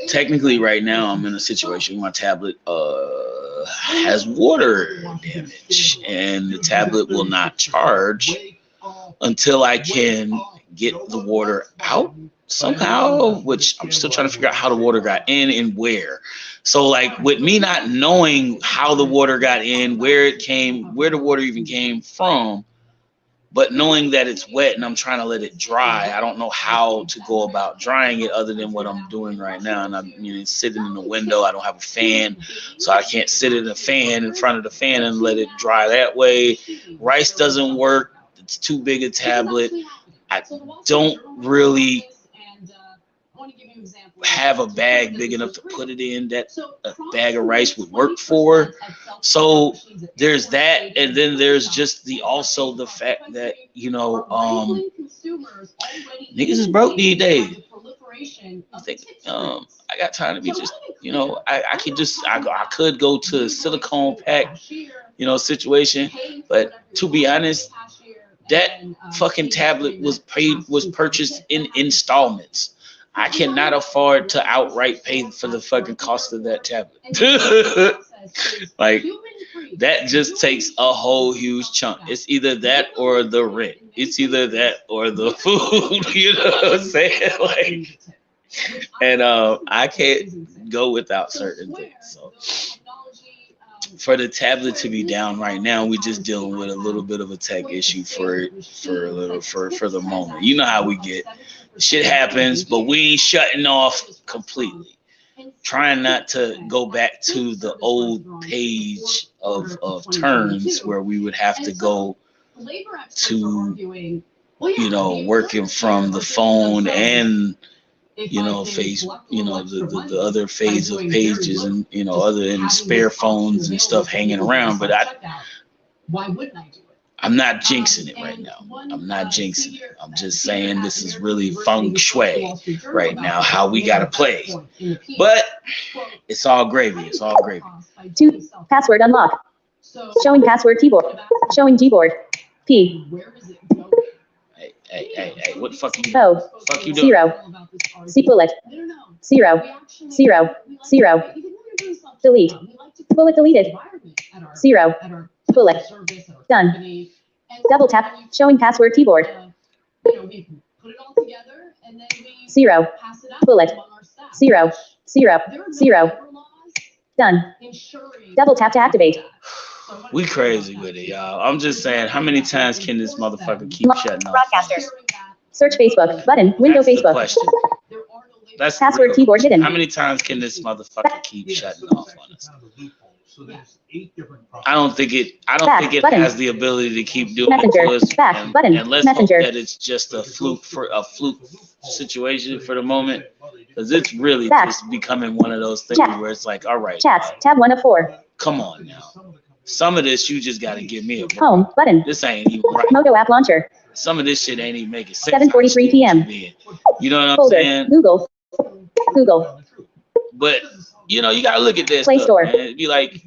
technically right now I'm in a situation where my tablet has water damage, and the tablet will not charge until I can get the water out somehow, which I'm still trying to figure out how the water got in and where. So like with me not knowing how the water got in, where it came, where the water even came from, but knowing that it's wet and I'm trying to let it dry, I don't know how to go about drying it other than what I'm doing right now. And I'm sitting in the window. I don't have a fan, so I can't sit in a fan in front of the fan and let it dry that way. Rice doesn't work. It's too big a tablet. I don't really have a bag big enough to put it in that a bag of rice would work for. So there's that, and then there's just also the fact that niggas is broke these days. I think I got time to be just I could go to a silicone pack situation, but to be honest, that fucking tablet was purchased in installments. I cannot afford to outright pay for the fucking cost of that tablet. Like, that just takes a whole huge chunk. It's either that or the rent. It's either that or the food. You know what I'm saying? Like, and I can't go without certain things. So for the tablet to be down right now, we're just dealing with a little bit of a tech issue for the moment. You know how we get. Shit happens, but we ain't shutting off completely. trying not to go back to the old page of terms where we would have to go to, you know, working from the phone and, you know, the other phase of pages and, you know, other than spare phones and stuff hanging around. But why wouldn't I do it? I'm not jinxing it right now. I'm not jinxing it. I'm just saying this is really feng shui right now, how we got to play. But it's all gravy. It's all gravy. 2. Password unlock. Showing password keyboard. Showing keyboard. P. Hey, what the fuck you doing? O. Fuck you doing? 0. C bullet. 0. 0. 0. Delete. Bullet deleted. 0. Bullet. Done. Double tap. Showing password keyboard. 0. Bullet. 0. 0. 0. Done. Double tap to activate. We crazy with it, y'all. I'm just saying, how many times can this motherfucker keep shutting off? Broadcasters. Search Facebook. Button. Window That's the Facebook. question. That's the Password real keyboard question. hidden. How many times can this motherfucker keep shutting off on us? I don't think it Button. has the ability to keep doing Messenger. it to us. Back. Button. And let's Messenger. hope that it's just a fluke situation for the moment, because it's really Back. just becoming one of those things Chat. where it's like, all right, Chats. Tab 1 of 4. come on now. Some of this you just got to give me a break. Home. Button. This ain't even right. Moto app launcher. Some of this shit ain't even making sense. 7:43 p.m. You know what I'm Folder. saying? Google. Google. But you know, you gotta look at this Play stuff, Store. man. It'd be like,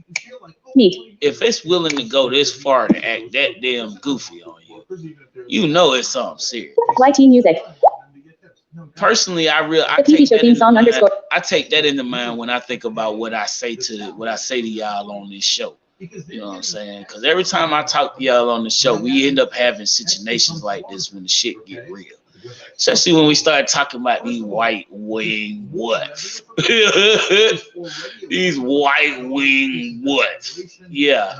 Meet. if it's willing to go this far to act that damn goofy on you, you know it's something serious. YT Music. Personally, I The TV show theme song underscore. I take that into mind when I think about what I say to y'all on this show. You know what I'm saying? Because every time I talk to y'all on the show, we end up having situations like this when the shit get real. Especially when we start talking about these white wing what? These white wing what? Yeah.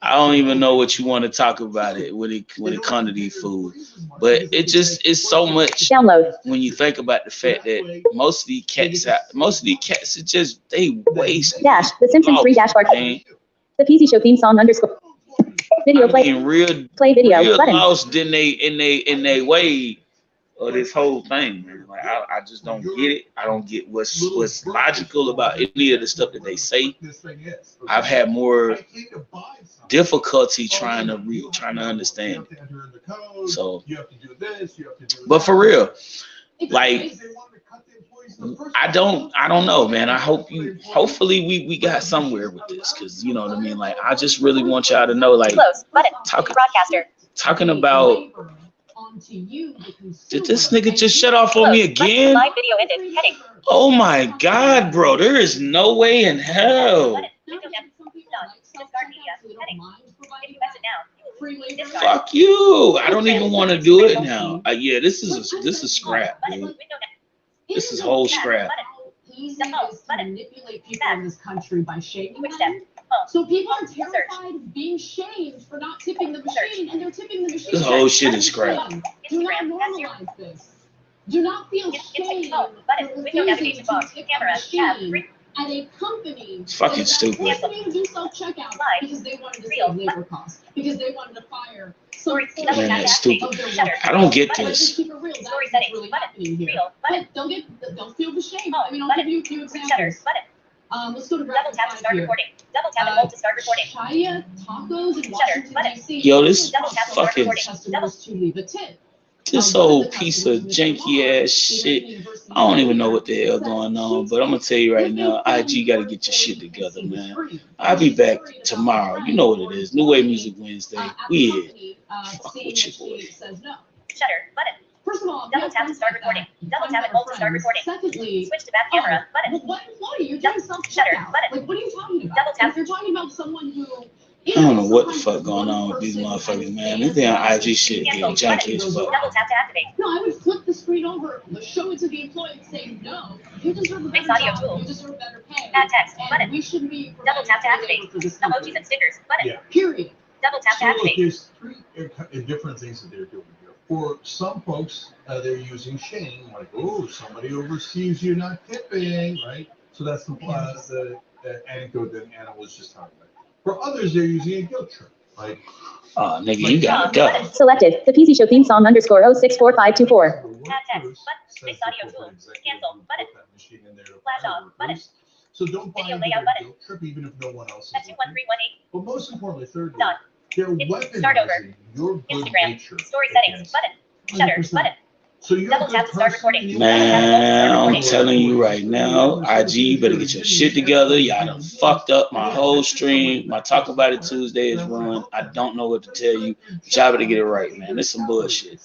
I don't even know what you want to talk about it when it comes to these food. But it's so much Download. when you think about the fact that most of these cats are just, they waste. Dash. The Simpsons 3 dash bar. Man. The PC show theme song underscore. Video play. Real video. Button. lost in they way of this whole thing, man. Like I just don't get it. I don't get what's logical about any of the stuff that they say. I've had more difficulty trying to understand it. So, but for real, like, I don't know, man. Hopefully we got somewhere with this, because you know what I mean. Like, I just really want y'all to know, like, Close. Button. Broadcaster. talking about, did this nigga just shut off on me again? Live video ended. Heading. Oh my God, bro, there is no way in hell. Fuck you. I don't even want to do it now. Yeah, this is scrap, dude. This is whole scrap. Easy it is to manipulate people in this country by shaming them. So people are terrified of being shamed for not tipping the machine, and they're tipping the machine. This whole shit is scrap. Do not normalize this. Do not feel shame for refusing to tip the machine at a company. It's fucking stupid. Forced me to do self-checkout because they wanted to save labor costs, because they wanted to fire some Man, that's stupid. I don't get this. Keep it real. That's what's really happening here. But don't feel the shame. I mean, I'll give you a few examples. Let's go to Double tap to start recording. Double tap and hold to start recording. Chaya Tacos in Washington, D.C. Yo, this fucking customers to leave a tip. this old piece of janky ass shit. I don't even know what the hell going on, but I'm gonna tell you right now, IG gotta get your shit together, man. I'll be back tomorrow. You know what it is. New Wave Music Wednesday. We here. Fuck with your boy. Shutter button. First of all, Double tap to start recording. Double tap and hold to start recording. Secondly, Switch to back camera button. what employee? You're doing self-checkout. Like, what are you talking about? Double tap. If you're talking about someone who I don't know what the fuck going on with these motherfuckers, man. This damn IG shit getting janky as fuck. Double tap to activate. No, I would flip the screen over, show it to the employee, and say, no, you deserve a better Mix audio job, tool. You deserve better pay. Add text and button. we should be Double tap to activate. Emojis and stickers button. Yeah. Period. Double tap to So activate. there's three different things that they're doing here. for some folks, they're using shame, like, oh, somebody oversees you not tipping, right? So that's the anecdote that Anna was just talking about. For others, they're using a guilt trip, like, oh, nigga, you gotta go. Selected. The PC Show theme song _ 064524. Add text. Mix audio tool. Cancel. Button. Flash off. Button. So don't buy Video into layout their button. guilt trip, even if no one else is. At 21318. But most importantly, thirdly, Done. they're Start over. weaponizing your good Instagram. nature. Story settings. Button. Shutter. Button. So you're Double a tap good to start person, recording. you Man, want I'm telling you right now, IG better get your shit together. Y'all done fucked up my whole stream. My Talk About It Tuesday is ruined. I don't know what to tell you. Y'all better get it right, man. This some bullshit.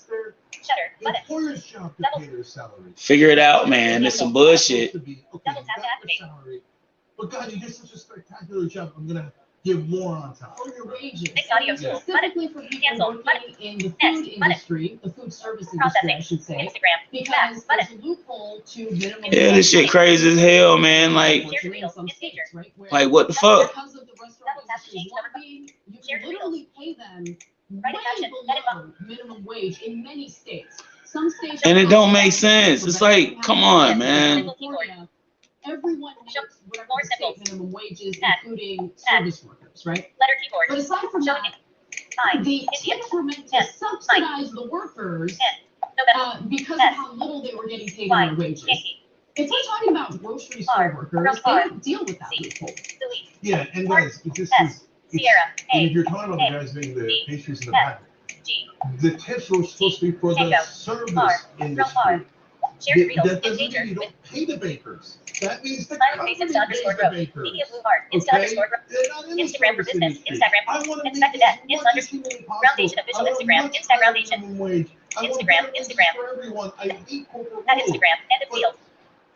Shutter. Button. employer's job to pay their salary. Figure it out, man. This some bullshit. Okay, you got the salary, but God, you did such a spectacular job. I'm gonna give more on top. Or your wages. Mix audio tool. Specifically for people Cancel. working in the food Next. industry, the food service industry, Processing. I should say. Instagram. Because Back. there's Button. a loophole to minimum Yeah, this shit crazy as hell, man. Like, wage in some states, right? Where like what the fuck? because of the restaurant Double tap to industry change number. lobbying, you Share can the literally pay them Write a way caption. Edit below minimum wage in many states. Some states And it don't make sense. It's like, come on, man. Single keyboard. Everyone makes Show- whatever more the state symbols. minimum wages, Add. including Add. service workers, right? Letter keyboard. But aside from Showing that, it. Fine. the India. tips were meant to Yes. subsidize the workers November. because Yes. of how little they were getting paid Fine. on their wages. Yankee. If we're talking about grocery store R. workers, they R. don't deal with that C. loophole. Delete. Yeah, and Mark. guys, this S. is Sierra. and if A. you're talking about A. the guys making the B. pastries in the F. back, G. the tips were supposed to be for the Tango. service R. industry. R. Share the reels. That doesn't mean Endanger. you don't pay the bakers. That means the Silent company face pays Insta underscore the growth. bakers. Media blue heart. Insta Okay? underscore growth. They're not in the Instagram for service business. industry. Instagram. I wanna make Expected it debt. as Insta much as underscore. humanly possible. Foundation official I want Instagram. much Instagram higher Foundation. minimum wage. I want Instagram, better wages Instagram. for everyone. I equal for At both. Instagram. End of But field.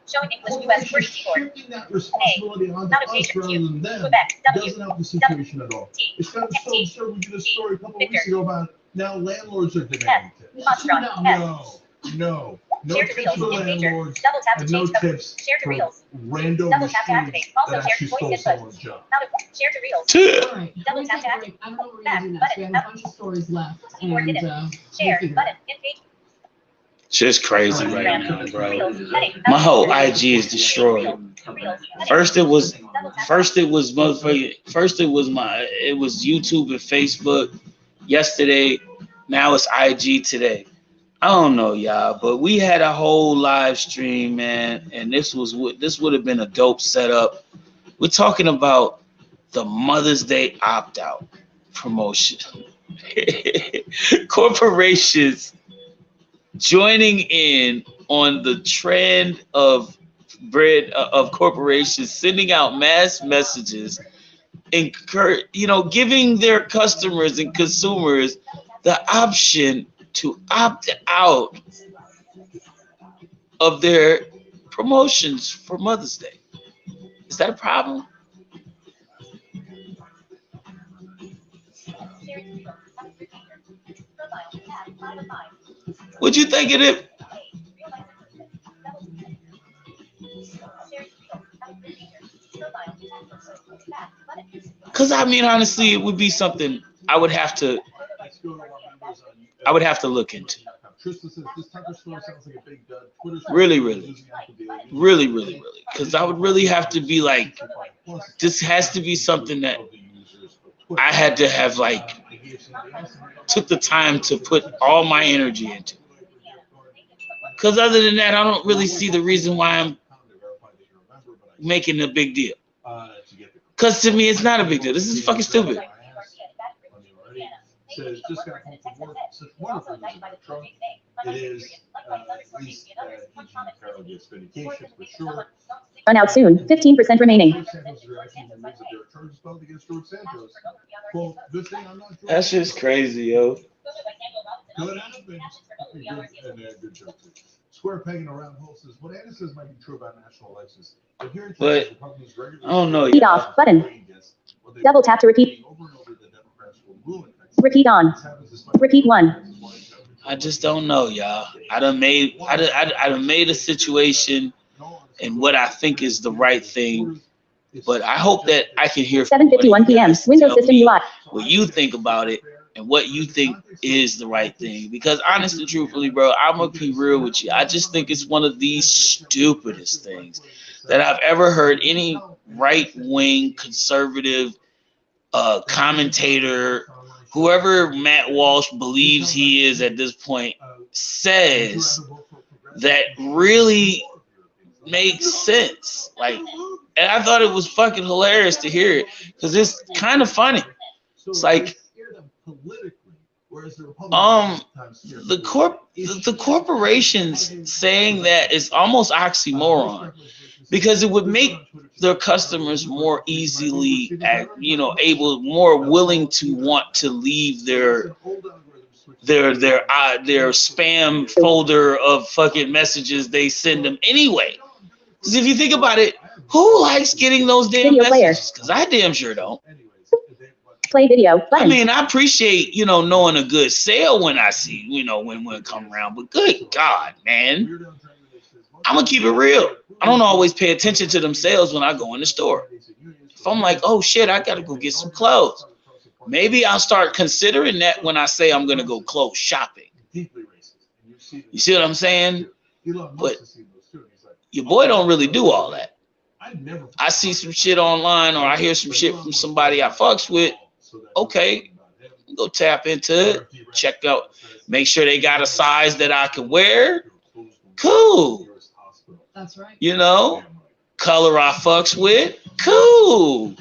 Showing English US corporations first keyboard. shifting that responsibility onto Not a us patient rather queue. than them Quebec. W. doesn't help the situation at all. T. It's kind of so T. absurd. We did a T. story a couple of weeks Victor. ago about now landlords are demanding tips. Foxtrot. F. No Share to tips reels. for Endanger. landlords Double tap to and no change cover. tips Share to for reels. random Double tap to machines activate. Also that share actually voice stole input. someone's job. Share to reels. All right, Double we're tap gonna to take a break. I don't know what we're Back. gonna do next. We have a Button. bunch of stories left, Keyboard and hidden. we'll Share. figure it Button. out. Engage. Just crazy right Instagram. now, bro. Reels. Heading. My whole IG is destroyed. Reels. First it was Double tap. motherfucking, it was YouTube and Facebook yesterday. Now it's IG today. I don't know, y'all, but we had a whole live stream, man, and this would have been a dope setup. We're talking about the Mother's Day opt-out promotion. Corporations joining in on the trend of corporations sending out mass messages, giving their customers and consumers the option to opt out of their promotions for Mother's Day. Is that a problem? What'd you think of it? Because I mean, honestly, it would be something I would have to look into. Tristan says this type of story sounds like a big dud. Really. Because I would really have to be like, this has to be something that I had to have took the time to put all my energy into. Because other than that, I don't really see the reason why I'm making a big deal. Because to me, it's not a big deal. This is fucking stupid. Says just got home from work. Such wonderful news about Trump. It is at least Carol gets vindication for sure. Run out soon. 15% remaining. George Santos' reaction when news that there are charges filed against George Santos. Quote, good thing I'm not George That's just crazy, yo. Good happened. Good joke too. Square peg in a round hole says what Anna says might be true about national elections. But I don't know. Repeat off button. Double tap to repeat. Repeat on. Repeat 1. I just don't know, y'all. I done made a situation and what I think is the right thing. But I hope that I can hear from 7:51 p.m. Windows System UI. what you think about it. and what you think is the right thing. Because honestly, truthfully, bro, I'm gonna be real with you. I just think it's one of the stupidest things that I've ever heard any right-wing conservative commentator, whoever Matt Walsh believes he is at this point, says that really makes sense. Like, and I thought it was fucking hilarious to hear it because it's kind of funny. It's like, the corporations saying that is almost oxymoron, because it would make their customers more easily, more willing to want to leave their spam folder of fucking messages they send them anyway. Because if you think about it, who likes getting those damn Video messages? Because I damn sure don't. Play video button. I mean, I appreciate, knowing a good sale when I see, when it come around. But good God, man. I'm going to keep it real. I don't always pay attention to them sales when I go in the store. If I'm like, oh shit, I got to go get some clothes, maybe I'll start considering that when I say I'm going to go clothes shopping. You see what I'm saying? But your boy don't really do all that. I see some shit online or I hear some shit from somebody I fucks with. Okay, go tap into it, check out, make sure they got a size that I can wear. Cool. That's right. Color I fucks with. Cool.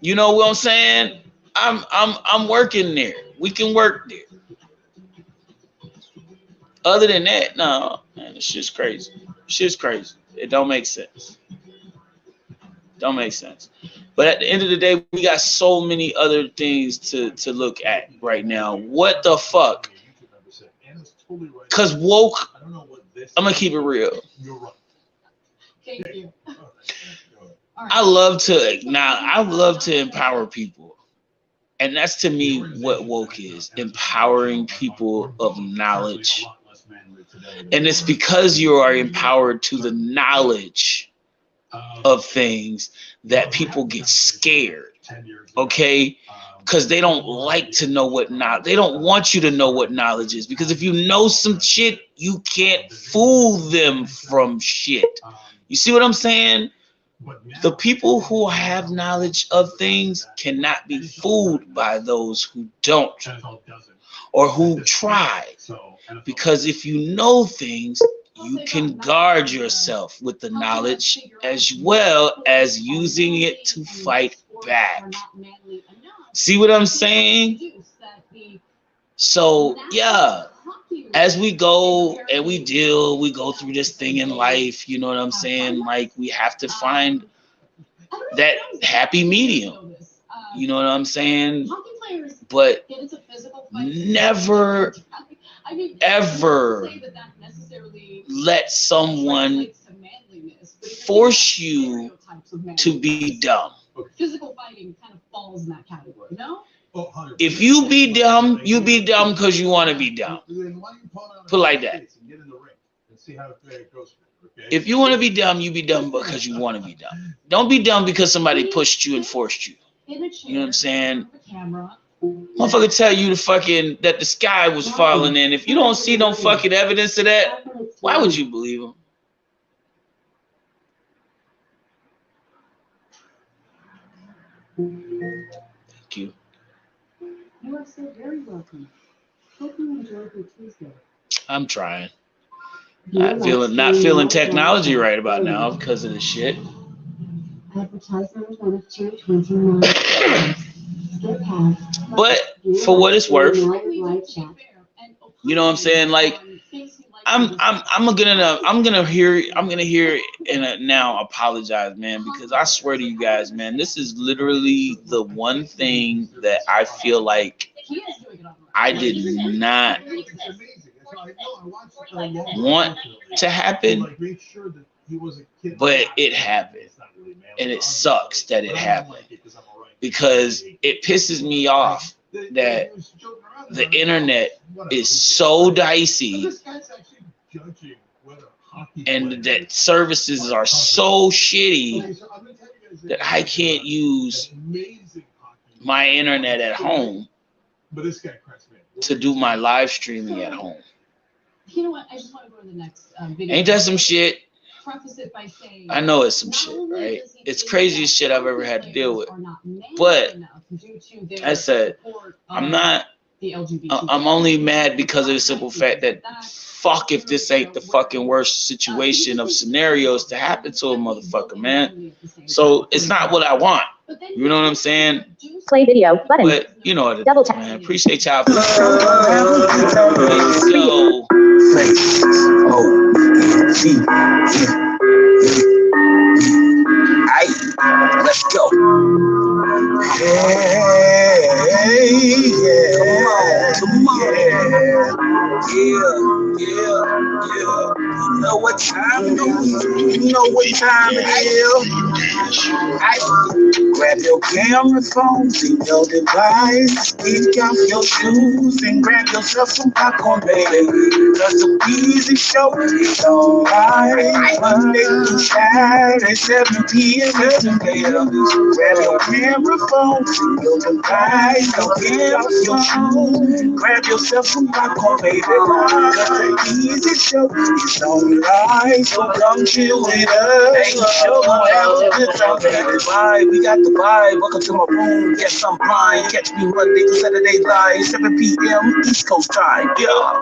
You know what I'm saying? I'm working there. We can work there. Other than that, no, man, it's just crazy. Shit's crazy. It don't make sense. Don't make sense. But at the end of the day, we got so many other things to look at right now. What the fuck? Because woke, I'm going to keep it real. Thank you. I love to empower people. And that's to me what woke is, empowering people of knowledge. And it's because you are empowered to the knowledge of things that people get scared, okay? Because they don't like to know they don't want you to know what knowledge is. Because if you know some shit, you can't fool them from shit. You see what I'm saying? The people who have knowledge of things cannot be fooled by those who don't or who try. Because if you know things, you can guard yourself with the knowledge as well as using it to fight back. See what I'm saying? So, yeah, as we go and we go through this thing in life, you know what I'm saying? Like, we have to find that happy medium. You know what I'm saying? But never, ever let someone force you to be dumb. Physical fighting kind of falls in that category, no? If you be dumb because you want to be dumb. Put it like that. If you want to be dumb, you be dumb because you want to be dumb. Don't be dumb because somebody pushed you and forced you. You know what I'm saying? Motherfucker tell you that the sky was falling in. If you don't see no fucking evidence of that, why would you believe him? Thank you. You are so very welcome. Hope you enjoyed your Tuesday. I'm trying. Not feeling technology right about now because of this shit. Advertisement on of 229. But for what it's worth, you know what I'm saying? Like, I'm gonna hear and now apologize, man, because I swear to you guys, man, this is literally the one thing that I feel like I did not want to happen, but it happened, and it sucks that it happened because it pisses me off that the internet is so dicey and that services are so shitty that I can't use my internet at home But this guy cracks me up. to do my live streaming at home. You know what? I just want to go to the next video. Ain't that some shit? Preface it by saying, I know it's some shit, right? It's craziest shit I've ever had to deal with. But I said, I'm not, I'm only mad because of the simple fact that fuck if this ain't the fucking worst situation of scenarios to happen to a motherfucker, man. So it's not what I want. You know what I'm saying? Play video button. But you know what it Double is, tap. man. Appreciate y'all for yo. Let's go. Come on. Yeah. You know what time it is. You know what time it is. Grab your camera phones and your device. Kick off your shoes and grab yourself some popcorn, baby. Cause the Weezy Show is alright. Monday through Saturday, 7 p.m. Grab your camera phones and your device. Kick off your shoes. Grab yourself some popcorn, baby. Cause the Weezy Show is alright. So come chill with us. Hey, show gonna have a good time. Vibe, we got the vibe. Welcome to my room. Yes, I'm blind. Catch me Monday to Saturday live, 7 p.m. East Coast time. Yeah.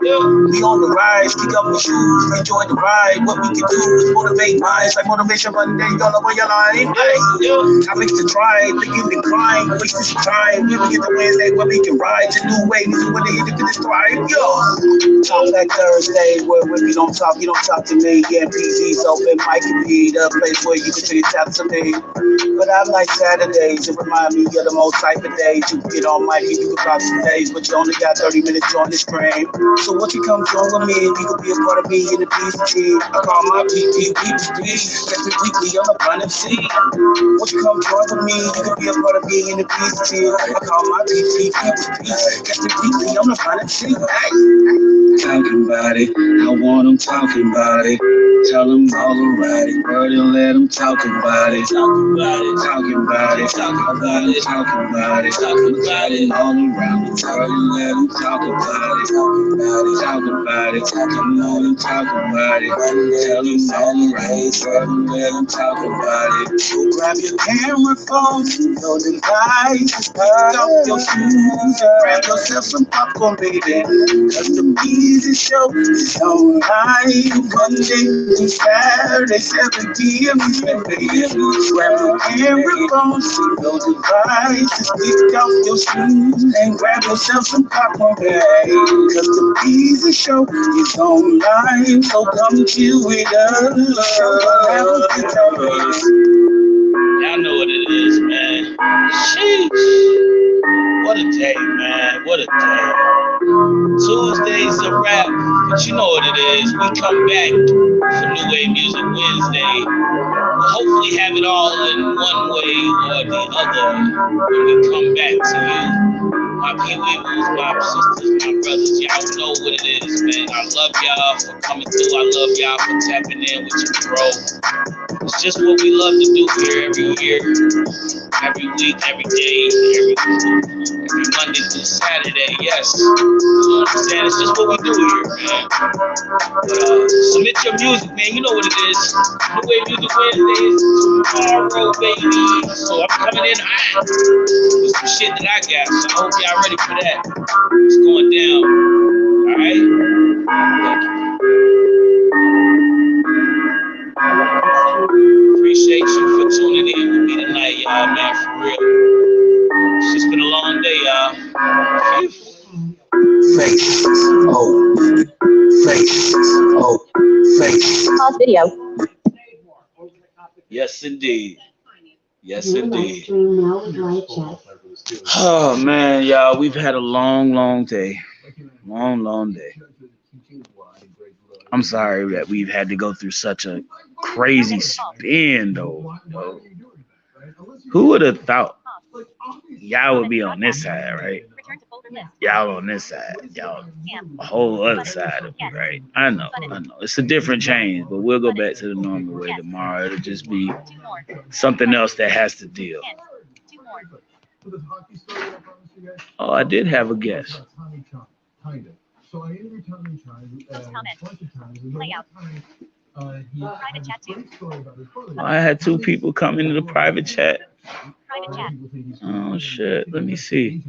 We on the rise. Kick up the shoes. Enjoy the ride. What we can do is motivate minds. Like Motivation Monday. All over your line. Hey, topics to try. Thinking and crying. Wasting some time. We get the Wednesday where we can ride. The new way. This is when they get to this thrive. Yo. Talk like Thursday. Where we don't talk, you don't talk to me. Yeah, PG's open. Mike and P, the place where you can talk to me. But I like Saturdays. It remind me of the most type of days. You can get on Mike, you can talk some days, but you only got 30 minutes on the screen. So won't you come join with me? You can be a part of me in the PCT. I call my PT, every weekly, I'm a fun MC. Won't you come join with me? You can be a part of me in the PCT. I call my PT, every weekly, I'm a fun MC. Talking about it, I want them talking about it. Tell them all alright, word and let them talk about it. Talking about it, talking about it, talking about it, talking about it, talking about it. All around the world and let them talk about it. Talking about it, talking about it, talking about it, talking about it. Tell them all alright, word and let them talk about it. So grab your camera phones, your device, pick up your shoes, and grab yourself some popcorn, baby. Cause the Weezy Show is online Monday to Saturday, 7 p.m. Eastern Day. Grab your camera phones, your devices, pick up your shoes, and grab yourself some popcorn, baby. Cause the Weezy Show is online, so come chill with us. Y'all know what it is, man. Sheesh. What a day, man. What a day. Tuesday's a wrap, but you know what it is. We come back for New Wave Music Wednesday. We'll hopefully have it all in one way or the other when we come back to you. My Pee-weebles, my sisters, my brothers, y'all know what it is, man. I love y'all for coming through. I love y'all for tapping in with your bro. It's just what we love to do here every year, every week, every day, every Monday through Saturday. Yes, you understand? It's just what we do here, man. Submit your music, man. You know what it is. New Wave Music Wednesdays tomorrow, baby. So I'm coming in hot with some shit that I got. So I hope y'all ready for that. It's going down. All right. Appreciate you for tuning in with me tonight, y'all, man, for real. It's just been a long day, y'all. Pause video. Yes, indeed. Yes, indeed. Oh, man, y'all, we've had a long day. Long day. I'm sorry that we've had to go through such a crazy spin, though. Who would have thought y'all would be on this side, right? Y'all on this side. Y'all a whole other side of it, right? I know. It's a different change, but we'll go back to the normal way tomorrow. It'll just be something else that has to deal. for the hockey story that I promised you guys? Oh, I did have a guess. About Tommy Chong, kind of. So I interviewed Tommy Chong a bunch of times. And the one time, he had a great story about his brother. I had two people come into the private chat. Private chat. Oh shit, let me see.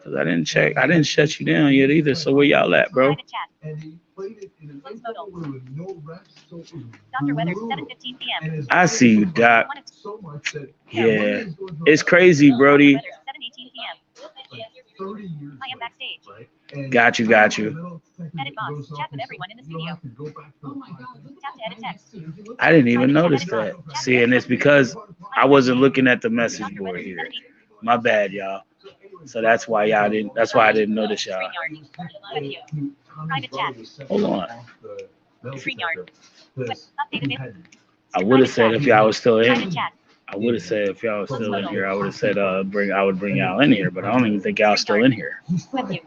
Cause I didn't check. I didn't shut you down yet either. So where y'all at, bro? Private chat. And he played it in an Close photo. with no refs, so it was Dr. Weathers, brutal. 7:15 p.m. I see you, Doc. So much that Yeah, it's crazy, Brody. Weathers, 7:18 p.m. 30 years I am backstage. right? And Got you. Edit boss. Chat with everyone in the studio. Oh my God. Tap to edit text. I didn't even notice that. See, and it's because I wasn't looking at the message Dr. board Weathers, here. 7:18. My bad, y'all. So that's why y'all didn't. That's why I didn't notice y'all. StreamYard. With you. Private chat. Hold on. StreamYard. With updated info. I would have said if y'all was still Private in. chat. I would have said if y'all was still in here. I would have said I would bring y'all in here. But I don't even think y'all still in here. With you.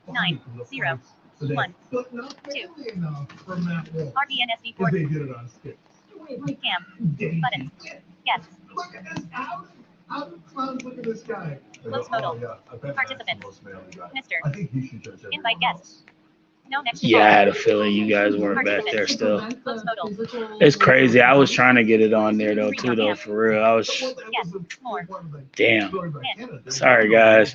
9 0 1 2 RBNSD 4 They did it on stick. Cam. Button. Yes. Look at this. How do clowns look at this guy? They go, Close photo. "Oh, yeah, I bet that's Participant. the most manly guy. Mr. I think he should judge everyone Invite guests. else." No next. Yeah, I had a feeling you guys weren't back there still. Close photo. It's crazy. I was trying to get it on there though too though, for real. I was Yes. More. damn. Sorry guys.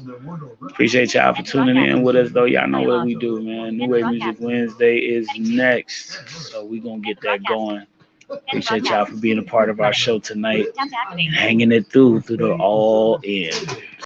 Appreciate y'all for tuning in with us though. Y'all know what we do, man. New Wave Music Wednesday is next. So we gonna get that going. Appreciate y'all for being a part of our show tonight Tap to activate. and hanging it through the all end.